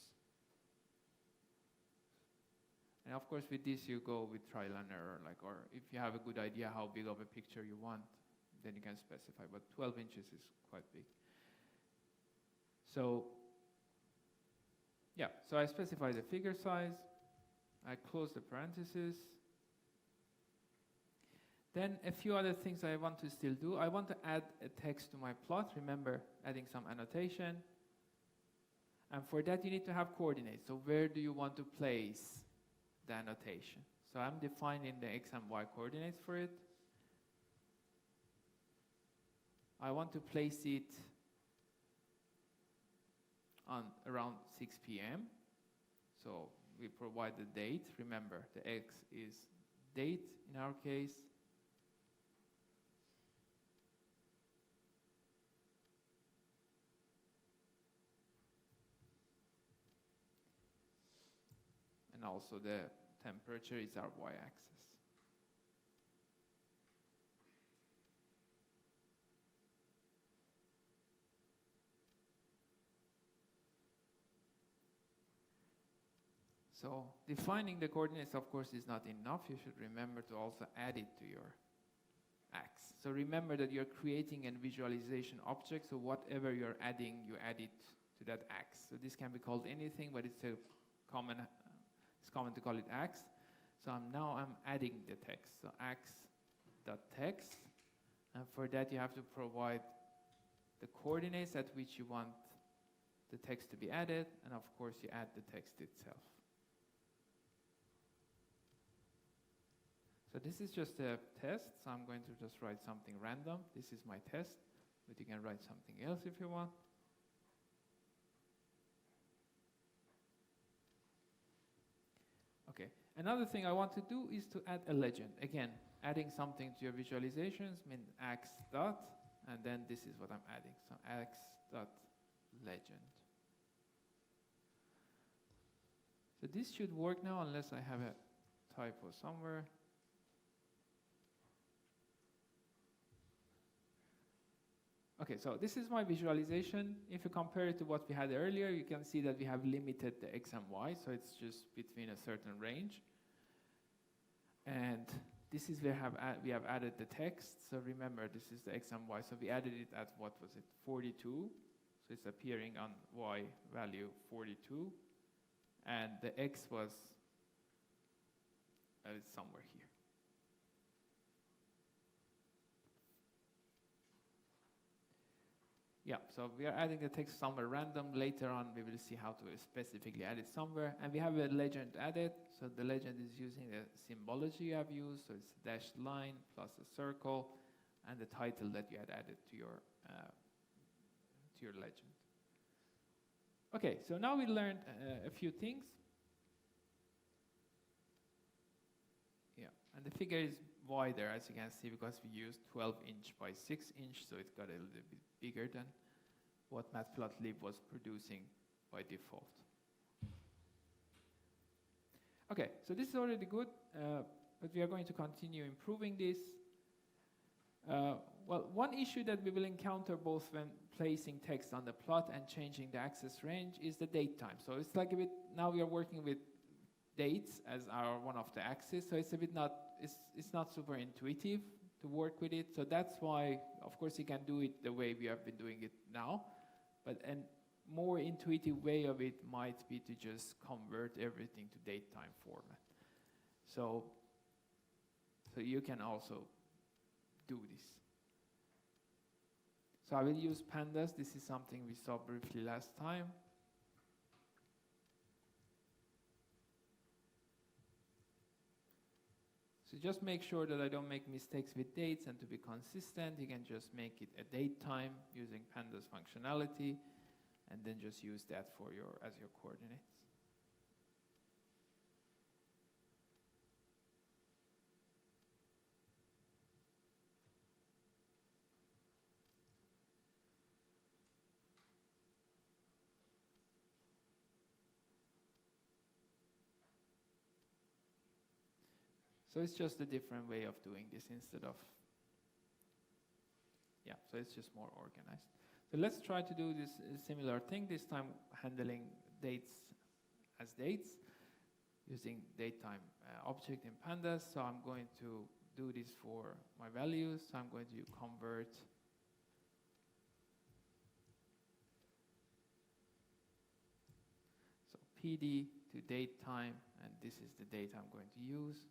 And of course, with this, you go with trial and error, or if you have a good idea how big of a picture you want, then you can specify, but 12 inches is quite big. So, yeah, so I specify the figure size, I close the parentheses. Then a few other things I want to still do. I want to add a text to my plot, remember, adding some annotation. And for that, you need to have coordinates. So where do you want to place the annotation? So I'm defining the x and y coordinates for it. I want to place it on around 6 p.m. So we provide the date. Remember, the x is date in our case. And also the temperature is our y-axis. So defining the coordinates, of course, is not enough. You should remember to also add it to your axis. So remember that you're creating a visualization object, so whatever you're adding, you add it to that axis. So this can be called anything, but it's common to call it ax. So now I'm adding the text. So ax.text, and for that you have to provide the coordinates at which you want the text to be added, and of course you add the text itself. So So this is just a test, so I'm going to just write something random. This is my test, but you can write something else if you want. Okay, another thing I want to do is to add a legend. Again, adding something to your visualizations means x dot, and then this is what I'm adding. So x dot legend. So this should work now unless I have a typo somewhere. Okay, so this is my visualization. If you compare it to what we had earlier, you can see that we have limited the x and y, so it's just between a certain range. And this is where we have added the text. So remember, this is the x and y. So we added it at, what was it, 42. So it's appearing on y value 42. And the x was somewhere here. Yeah, so we are adding the text somewhere random. Later on, we will see how to specifically add it somewhere. And we have a legend added. So the legend is using the symbology I've used. So it's a dashed line plus a circle and the title that you had added to your legend. Okay, so now we learned a few things. Yeah, and the figure is wider, as you can see, because we used 12" by 6". So it got a little bit bigger than what Matplotlib was producing by default. Okay, so this is already good, but we are going to continue improving this. Well, one issue that we will encounter both when placing text on the plot and changing the axis range is the date time. So it's like a bit, now we are working with dates as our one of the axes, so it's a bit not, it's not super intuitive to work with it. So that's why, of course, you can do it the way we have been doing it now, but a more intuitive way of it might be to just convert everything to date time format. So you can also do this. So I will use pandas. This is something we saw briefly last time. So just make sure that I don't make mistakes with dates, and to be consistent, you can just make it a date time using pandas functionality, and then just use that for as your coordinates. So it's just a different way of doing this instead of, yeah, so it's just more organized. So let's try to do this similar thing, this time handling dates as dates, using datetime object in pandas. So I'm going to do this for my values. So I'm going to convert so PD to datetime, and this is the date I'm going to use.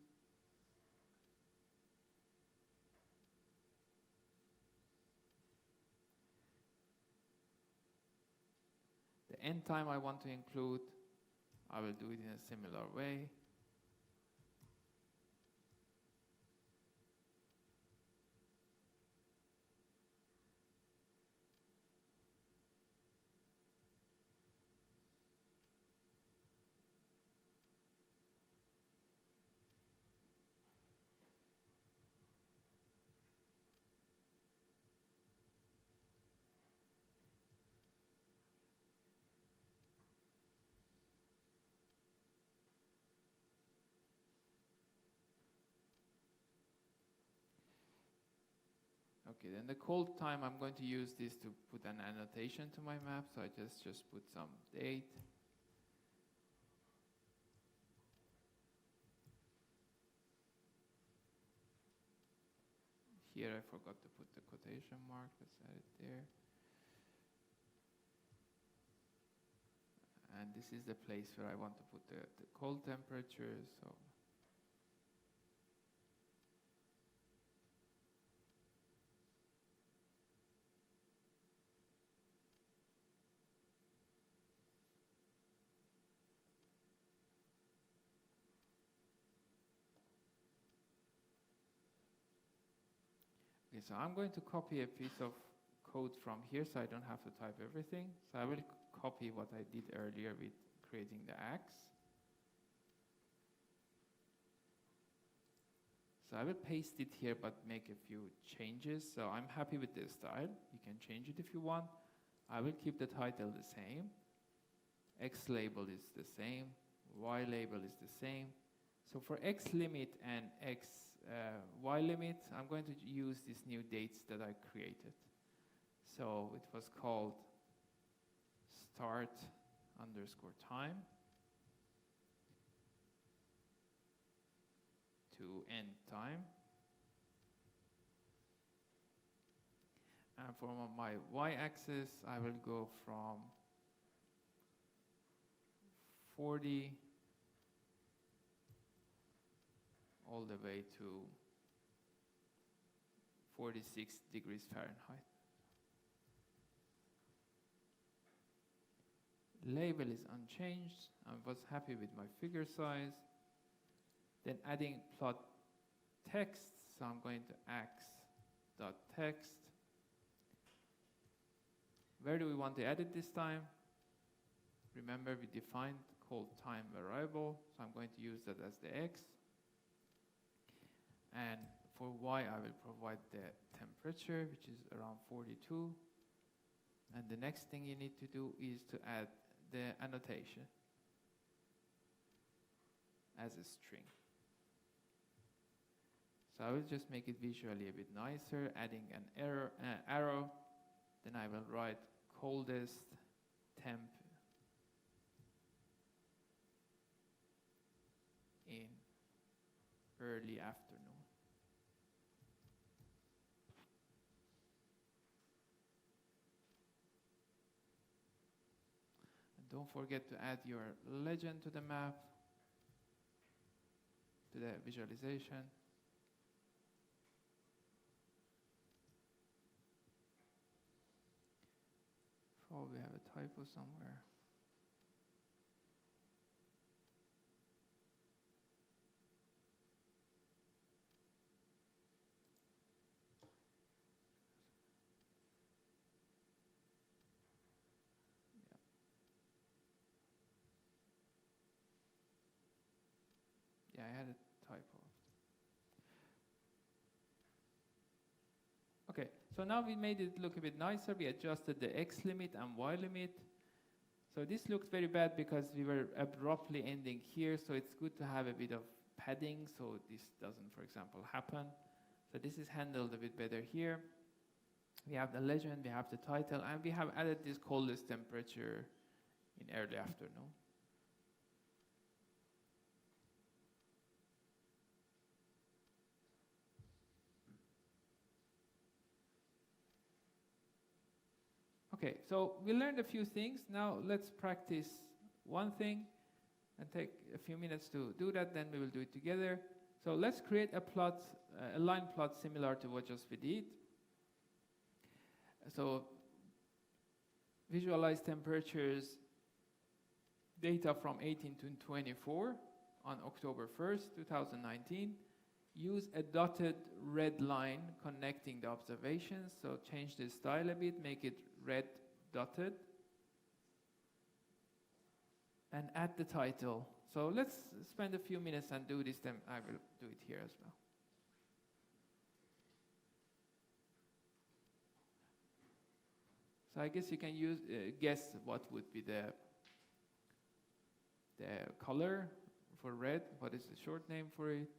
The end time I want to include, I will do it in a similar way. Okay, then the call time, I'm going to use this to put an annotation to my map. So I just put some date. Here I forgot to put the quotation mark. Let's add it there. And this is the place where I want to put the call temperature. So Okay, so I'm going to copy a piece of code from here so I don't have to type everything. So I will copy what I did earlier with creating the axe. So I will paste it here but make a few changes. So I'm happy with this style. You can change it if you want. I will keep the title the same. X label is the same. Y label is the same. So for X limit and Y limit, I'm going to use these new dates that I created. So it was called start_time to end time. And for my y-axis, I will go from 40 all the way to 46 degrees Fahrenheit. Label is unchanged. I was happy with my figure size. Then adding plot text, so I'm going to ax.text. Where do we want to add it this time? Remember, we defined called time variable, so I'm going to use that as the x. And for y, I will provide the temperature, which is around 42. And the next thing you need to do is to add the annotation as a string. So I will just make it visually a bit nicer, adding an arrow. Then I will write coldest temp in early afternoon. And don't forget to add your legend to the map, to the visualization. Probably have a typo somewhere. Yeah, I had a typo. Okay, so now we made it look a bit nicer. We adjusted the X limit and Y limit. So this looks very bad because we were abruptly ending here, so it's good to have a bit of padding so this doesn't, for example, happen. So this is handled a bit better here. We have the legend, we have the title, and we have added this coldest temperature in early afternoon. Okay, so we learned a few things. Now let's practice one thing and take a few minutes to do that, then we will do it together. So let's create a plot, a line plot similar to what just we did. So visualize temperatures data from 18 to 24 on October 1st, 2019. Use a dotted red line connecting the observations. So change the style a bit, make it red dotted. And add the title. So let's spend a few minutes and do this, then I will do it here as well. So I guess you can guess what would be the color for red. What is the short name for it?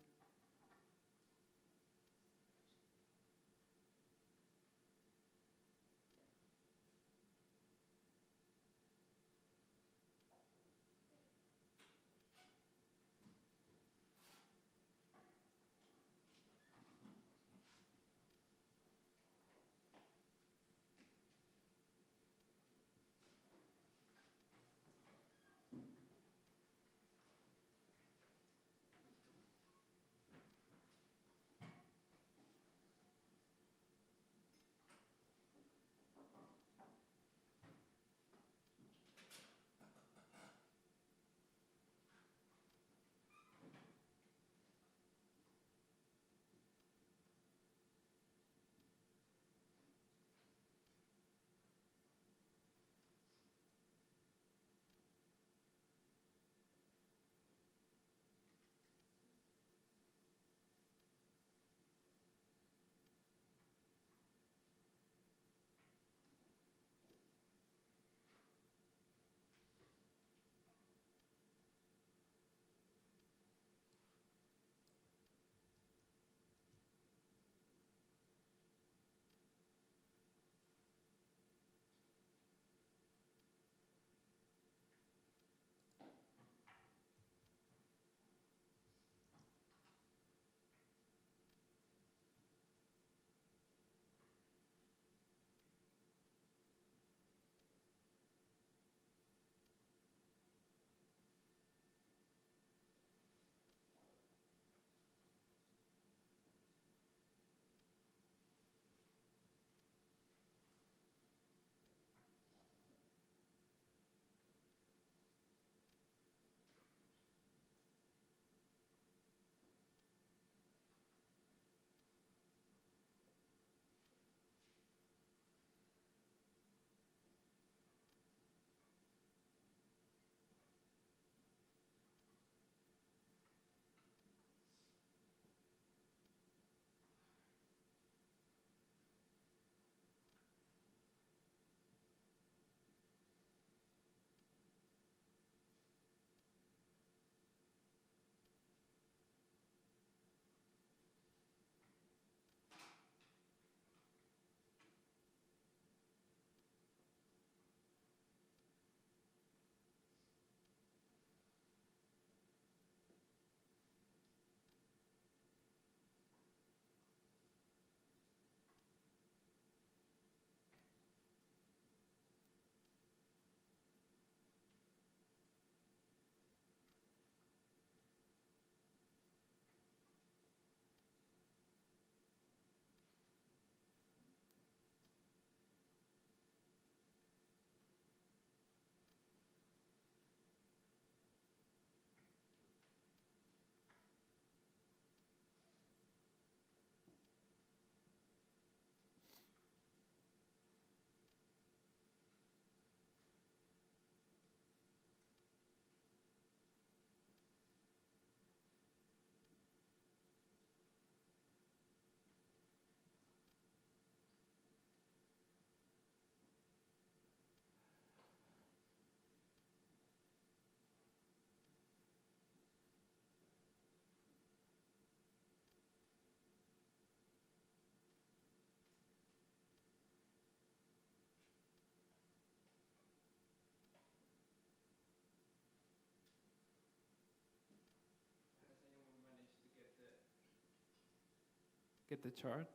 get the chart.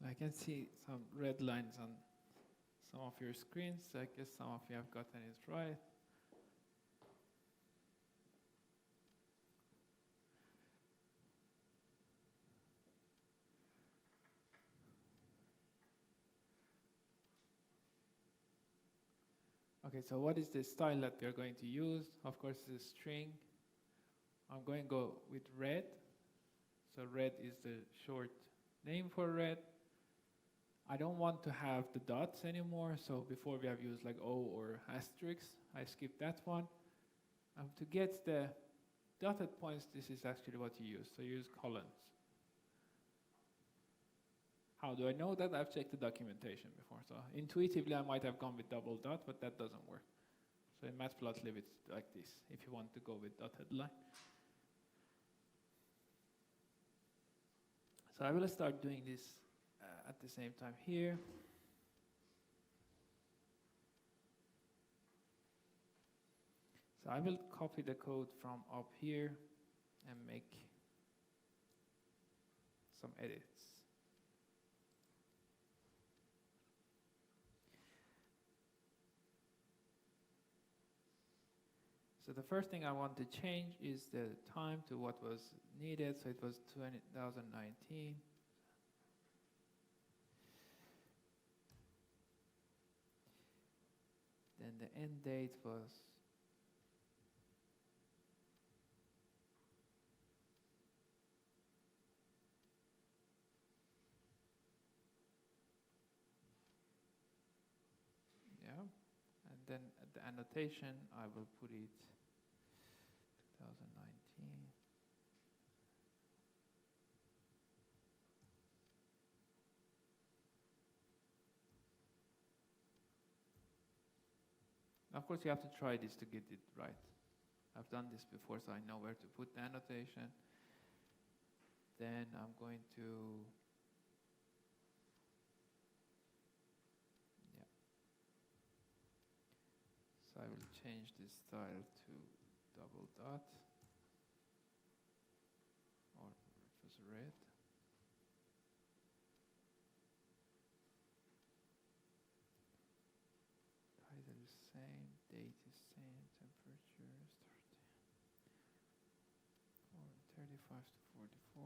I can see some red lines on some of your screens. I guess some of you have gotten it right. Okay, so what is the style that we are going to use? Of course, it's a string. I'm going to go with red. So red is the short name for red. I don't want to have the dots anymore. So before we have used like O or asterisk, I skip that one. To get the dotted points, this is actually what you use. So you use colons. How do I know that? I've checked the documentation before. So intuitively, I might have gone with double dot, but that doesn't work. So in Matplotlib, it's like this, if you want to go with dotted line. So I will start doing this at the same time here. So I will copy the code from up here and make some edits. So the first thing I want to change is the time to what was needed. So it was 2019. Then the end date was and then at the annotation I will put it 2019. Of course, you have to try this to get it right. I've done this before, so I know where to put the annotation. Then I'm going to, so I will change this style to double dot, or it was red. Title is same, date is same, temperature is 35 to 44.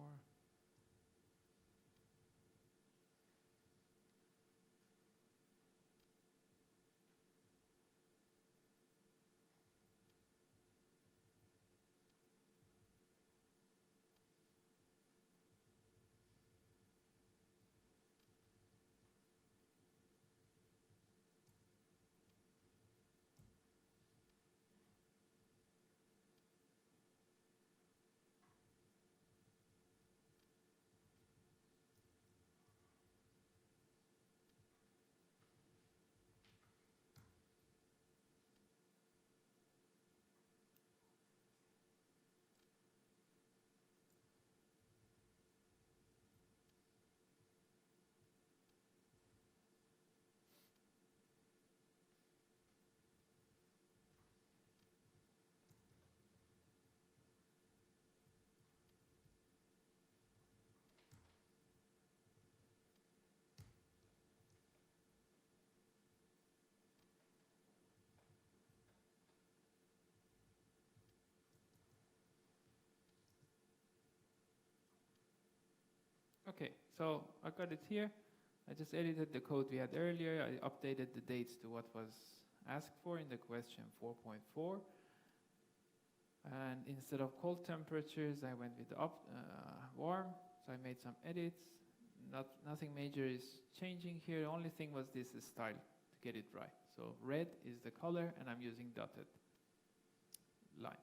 Okay, so I got it here. I just edited the code we had earlier. I updated the dates to what was asked for in the question 4.4. And instead of cold temperatures, I went with warm. So I made some edits. Nothing major is changing here. The only thing was this style to get it right. So red is the color, and I'm using dotted lines.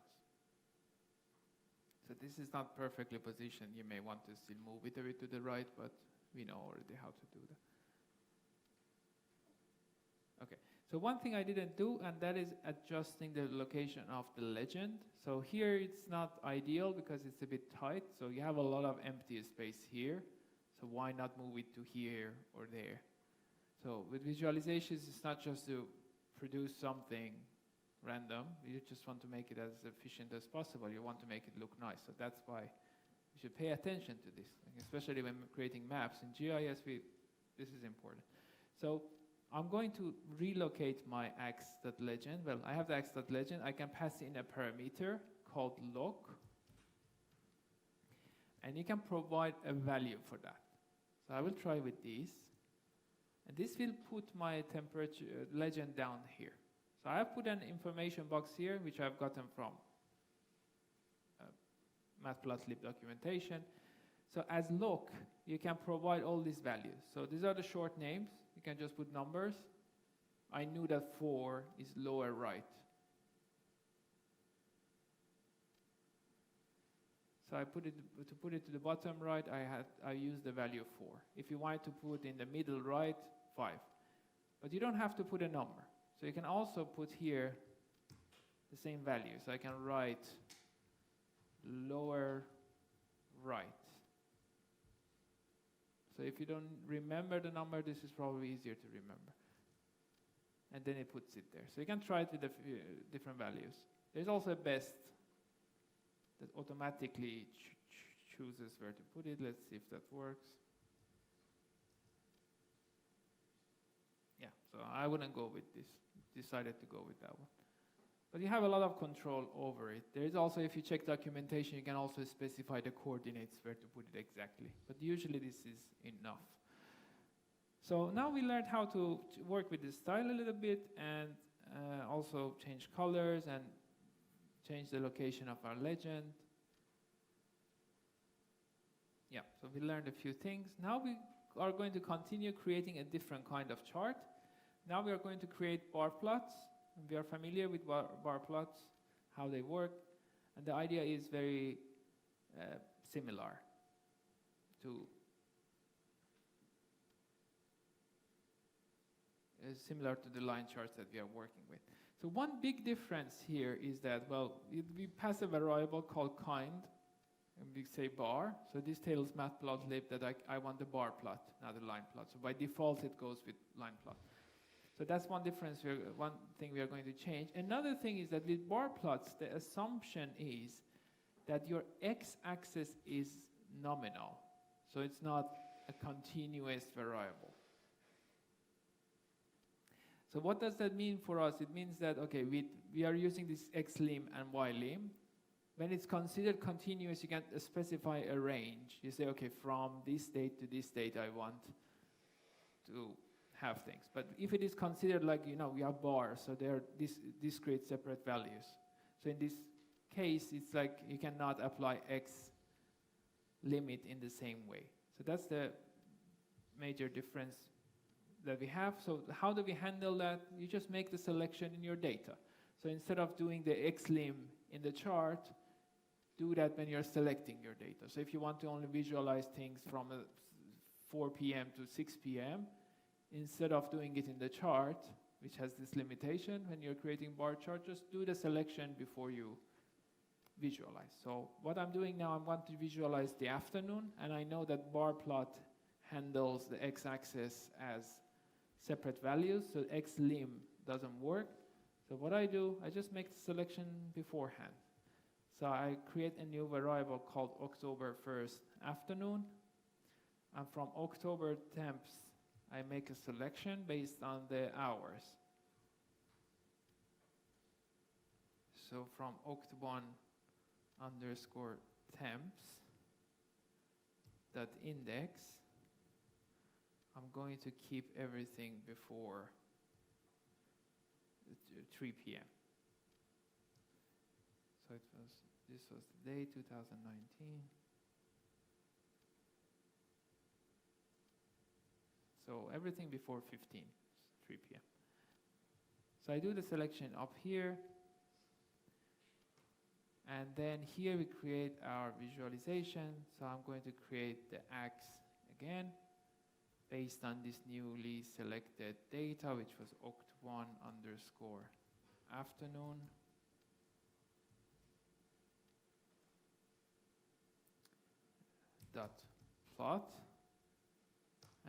So this is not perfectly positioned. You may want to still move it a bit to the right, but we know already how to do that. Okay, so one thing I didn't do, and that is adjusting the location of the legend. So here it's not ideal because it's a bit tight, so you have a lot of empty space here. So why not move it to here or there? So with visualizations, it's not just to produce something random. You just want to make it as efficient as possible. You want to make it look nice. So that's why you should pay attention to this, especially when creating maps. In GIS, this is important. So I'm going to relocate my x.legend. Well, I have the x.legend. I can pass in a parameter called loc, and you can provide a value for that. So I will try with this, and this will put my temperature legend down here. So I have put an information box here, which I've gotten from Matplotlib documentation. So as loc, you can provide all these values. So these are the short names. You can just put numbers. I knew that 4 is lower right. So I put it to put it to the bottom right. I used the value 4. If you want to put in the middle right, 5. But you don't have to put a number. So you can also put here the same value. So I can write lower right. So if you don't remember the number, this is probably easier to remember. And then it puts it there. So you can try it with the different values. There's also a best that automatically chooses where to put it. Let's see if that works. Yeah, so I wouldn't go with this. Decided to go with that one. But you have a lot of control over it. There is also, if you check documentation, you can also specify the coordinates where to put it exactly. But usually this is enough. So now we learned how to work with the style a little bit, and also change colors and change the location of our legend. Yeah, so we learned a few things. Now we are going to continue creating a different kind of chart. Now we are going to create bar plots. We are familiar with bar plots, how they work, and the idea is very similar to the line charts that we are working with. So one big difference here is that, well, we pass a variable called kind, and we say bar. So this tells Matplotlib that I want the bar plot, not the line plot. So by default, it goes with line plot. So that's one difference, one thing we are going to change. Another thing is that with bar plots, the assumption is that your x-axis is nominal. So it's not a continuous variable. So what does that mean for us? It means that, okay, we are using this x-lim and y-lim. When it's considered continuous, you can specify a range. You say, okay, from this date to this date, I want to have things. But if it is considered like, we have bars, so they are discrete separate values. So in this case, it's like you cannot apply x limit in the same way. So that's the major difference that we have. So how do we handle that? You just make the selection in your data. So instead of doing the x-lim in the chart, do that when you're selecting your data. So if you want to only visualize things from 4 p.m. to 6 p.m., instead of doing it in the chart, which has this limitation, when you're creating bar chart, just do the selection before you visualize. So what I'm doing now, I want to visualize the afternoon, and I know that bar plot handles the x-axis as separate values, so x-lim doesn't work. So what I do, I just make the selection beforehand. So I create a new variable called October 1st afternoon, and from October temps, I make a selection based on the hours. So from oct1 underscore temps dot index, I'm going to keep everything before 3 p.m. So this was the day 2019. So everything before 15, 3 p.m. So I do the selection up here. And then here we create our visualization. So I'm going to create the axe again, based on this newly selected data, which was oct1_afternoon. Dot plot.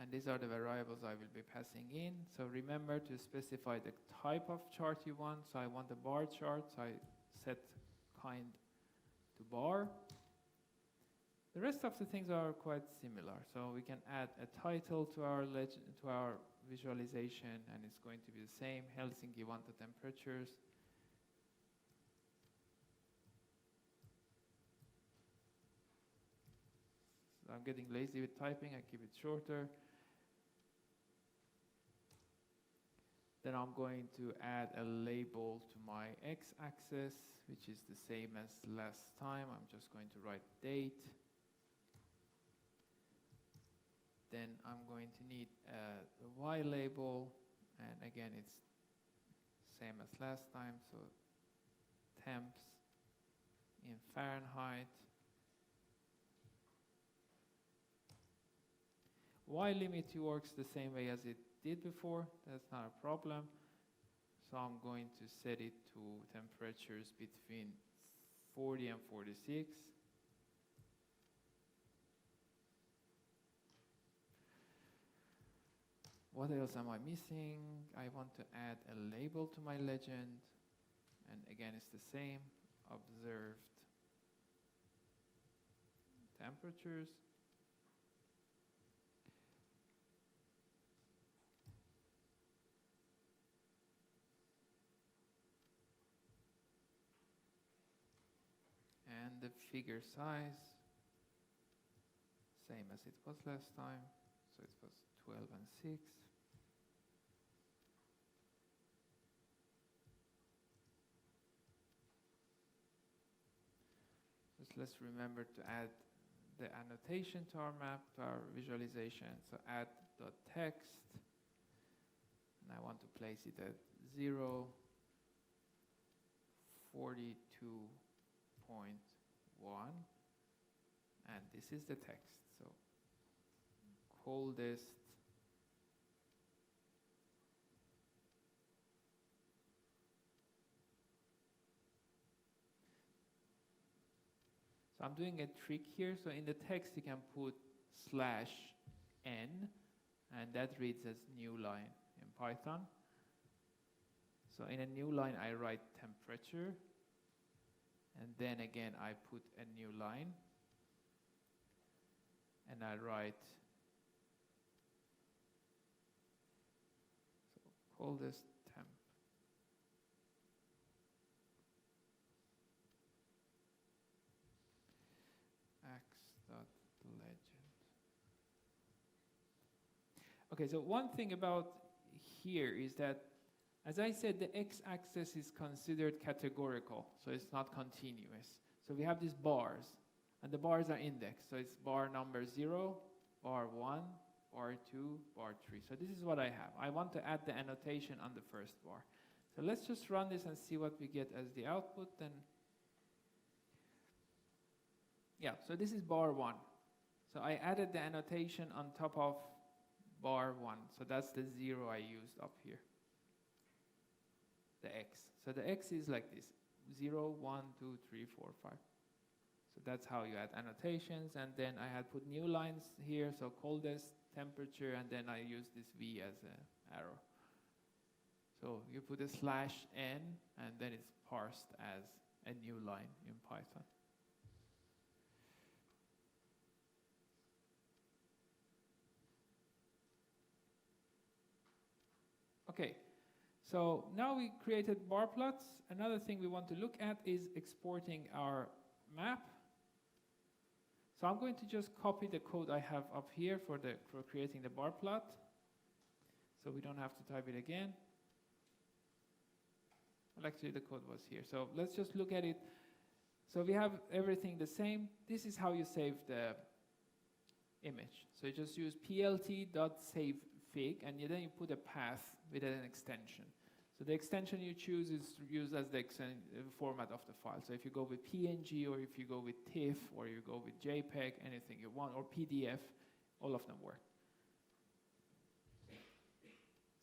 And these are the variables I will be passing in. So remember to specify the type of chart you want. So I want a bar chart, so I set kind to bar. The rest of the things are quite similar. So we can add a title to our visualization, and it's going to be the same. Helsinki wanted temperatures. So I'm getting lazy with typing. I keep it shorter. Then I'm going to add a label to my x-axis, which is the same as last time. I'm just going to write date. Then I'm going to need a y label, and again it's same as last time, so temps in Fahrenheit. Y limit works the same way as it did before, that's not a problem. So I'm going to set it to temperatures between 40 and 46. What else am I missing? I want to add a label to my legend. And again, it's the same, observed temperatures. And the figure size, same as it was last time. So it was 12 and 6. Just let's remember to add the annotation to our map, to our visualization. So add .text, and I want to place it at 0, 42.1, and this is the text. So coldest So I'm doing a trick here. So in the text you can put /n, and that reads as new line in Python. So in a new line I write temperature, and then again I put a new line, and I write coldest temp. X.legend. Okay, so one thing about here is that, as I said, the x-axis is considered categorical, so it's not continuous. So we have these bars, and the bars are indexed. So it's bar number 0, bar 1, bar 2, bar 3. So this is what I have. I want to add the annotation on the first bar. So let's just run this and see what we get as the output. Then, yeah, so this is bar 1. So I added the annotation on top of bar 1. So that's the 0 I used up here. The x. So the x is like this, 0, 1, 2, 3, 4, 5. So that's how you add annotations. And then I had put new lines here, so coldest temperature, and then I use this v as an arrow. So you put a /n, and then it's parsed as a new line in Python. Okay. So now we created bar plots. Another thing we want to look at is exporting our map. So I'm going to just copy the code I have up here for creating the bar plot. So we don't have to type it again. Well, actually the code was here. So let's just look at it. So we have everything the same. This is how you save the image. So you just use plt.save fig, and then you put a path with an extension. So the extension you choose is used as the format of the file. So if you go with PNG, or if you go with TIFF, or you go with JPEG, anything you want, or PDF, all of them work.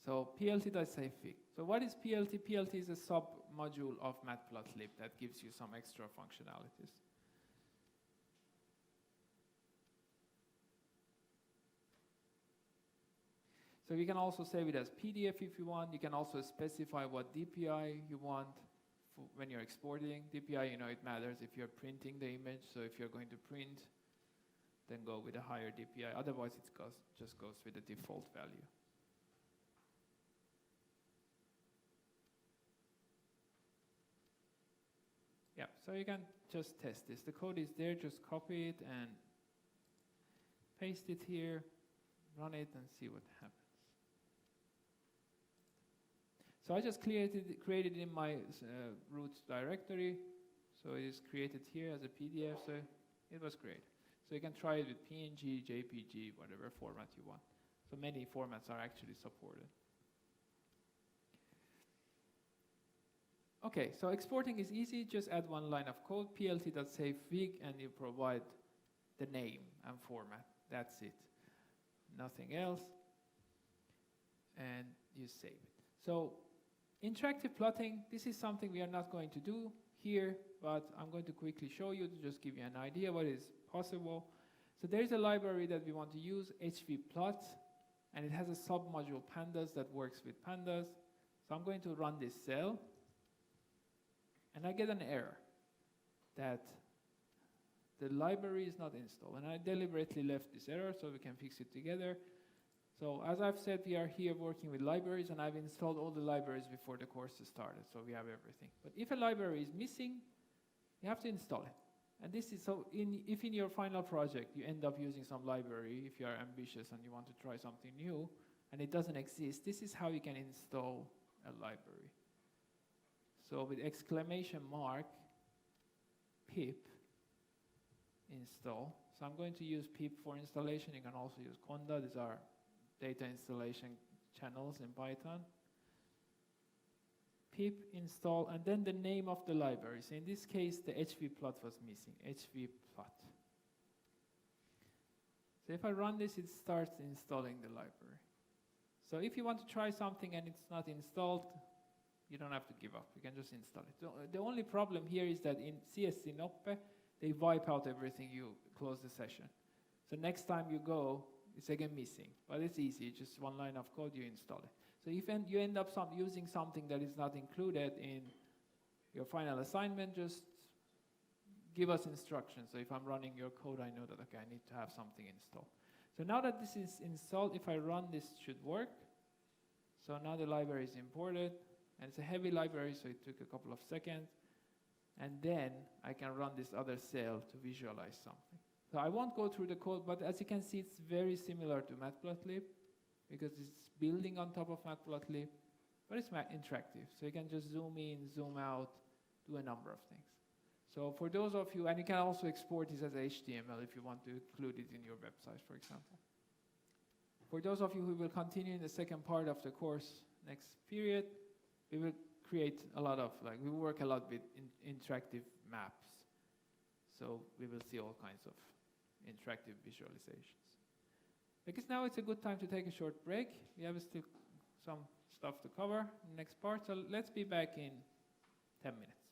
So plt.savefig. So what is PLT? PLT is a sub-module of matplotlib that gives you some extra functionalities. So you can also save it as PDF if you want. You can also specify what DPI you want when you're exporting. DPI, it matters if you're printing the image. So if you're going to print, then go with a higher DPI. Otherwise, it just goes with the default value. Yeah, so you can just test this. The code is there, just copy it and paste it here, run it and see what happens. So I just created it in my root directory. So it is created here as a PDF, so it was great. So you can try it with PNG, JPG, whatever format you want. So many formats are actually supported. Okay, so exporting is easy. Just add one line of code, plt.savefig, and you provide the name and format. That's it. Nothing else. And you save it. So interactive plotting, this is something we are not going to do here, but I'm going to quickly show you to just give you an idea what is possible. So there is a library that we want to use, hvplot, and it has a sub-module pandas that works with pandas. So I'm going to run this cell, and I get an error that the library is not installed. And I deliberately left this error so we can fix it together. So as I've said, we are here working with libraries, and I've installed all the libraries before the course started, so we have everything. But if a library is missing, you have to install it. And this is so, if in your final project you end up using some library, if you are ambitious and you want to try something new, and it doesn't exist, this is how you can install a library. So with exclamation mark, pip, install. So I'm going to use pip for installation. You can also use conda. These are data installation channels in Python. Pip install, and then the name of the library. So in this case, the hvplot was missing, hvplot. So if I run this, it starts installing the library. So if you want to try something and it's not installed, you don't have to give up. You can just install it. So the only problem here is that in CS-Sinope, they wipe out everything, you close the session. So next time you go, it's again missing, but it's easy. Just one line of code, you install it. So if you end up using something that is not included in your final assignment, just give us instructions. So if I'm running your code, I know that, okay, I need to have something installed. So now that this is installed, if I run, this should work. So now the library is imported, and it's a heavy library, so it took a couple of seconds. And then I can run this other cell to visualize something. So I won't go through the code, but as you can see, it's very similar to matplotlib because it's building on top of matplotlib, but it's interactive. So you can just zoom in, zoom out, do a number of things. So for those of you, and you can also export this as HTML if you want to include it in your website, for example. For those of you who will continue in the second part of the course next period, we will create a lot of, we work a lot with interactive maps. So we will see all kinds of interactive visualizations. I guess now it's a good time to take a short break. We have still some stuff to cover in the next part, so let's be back in 10 minutes.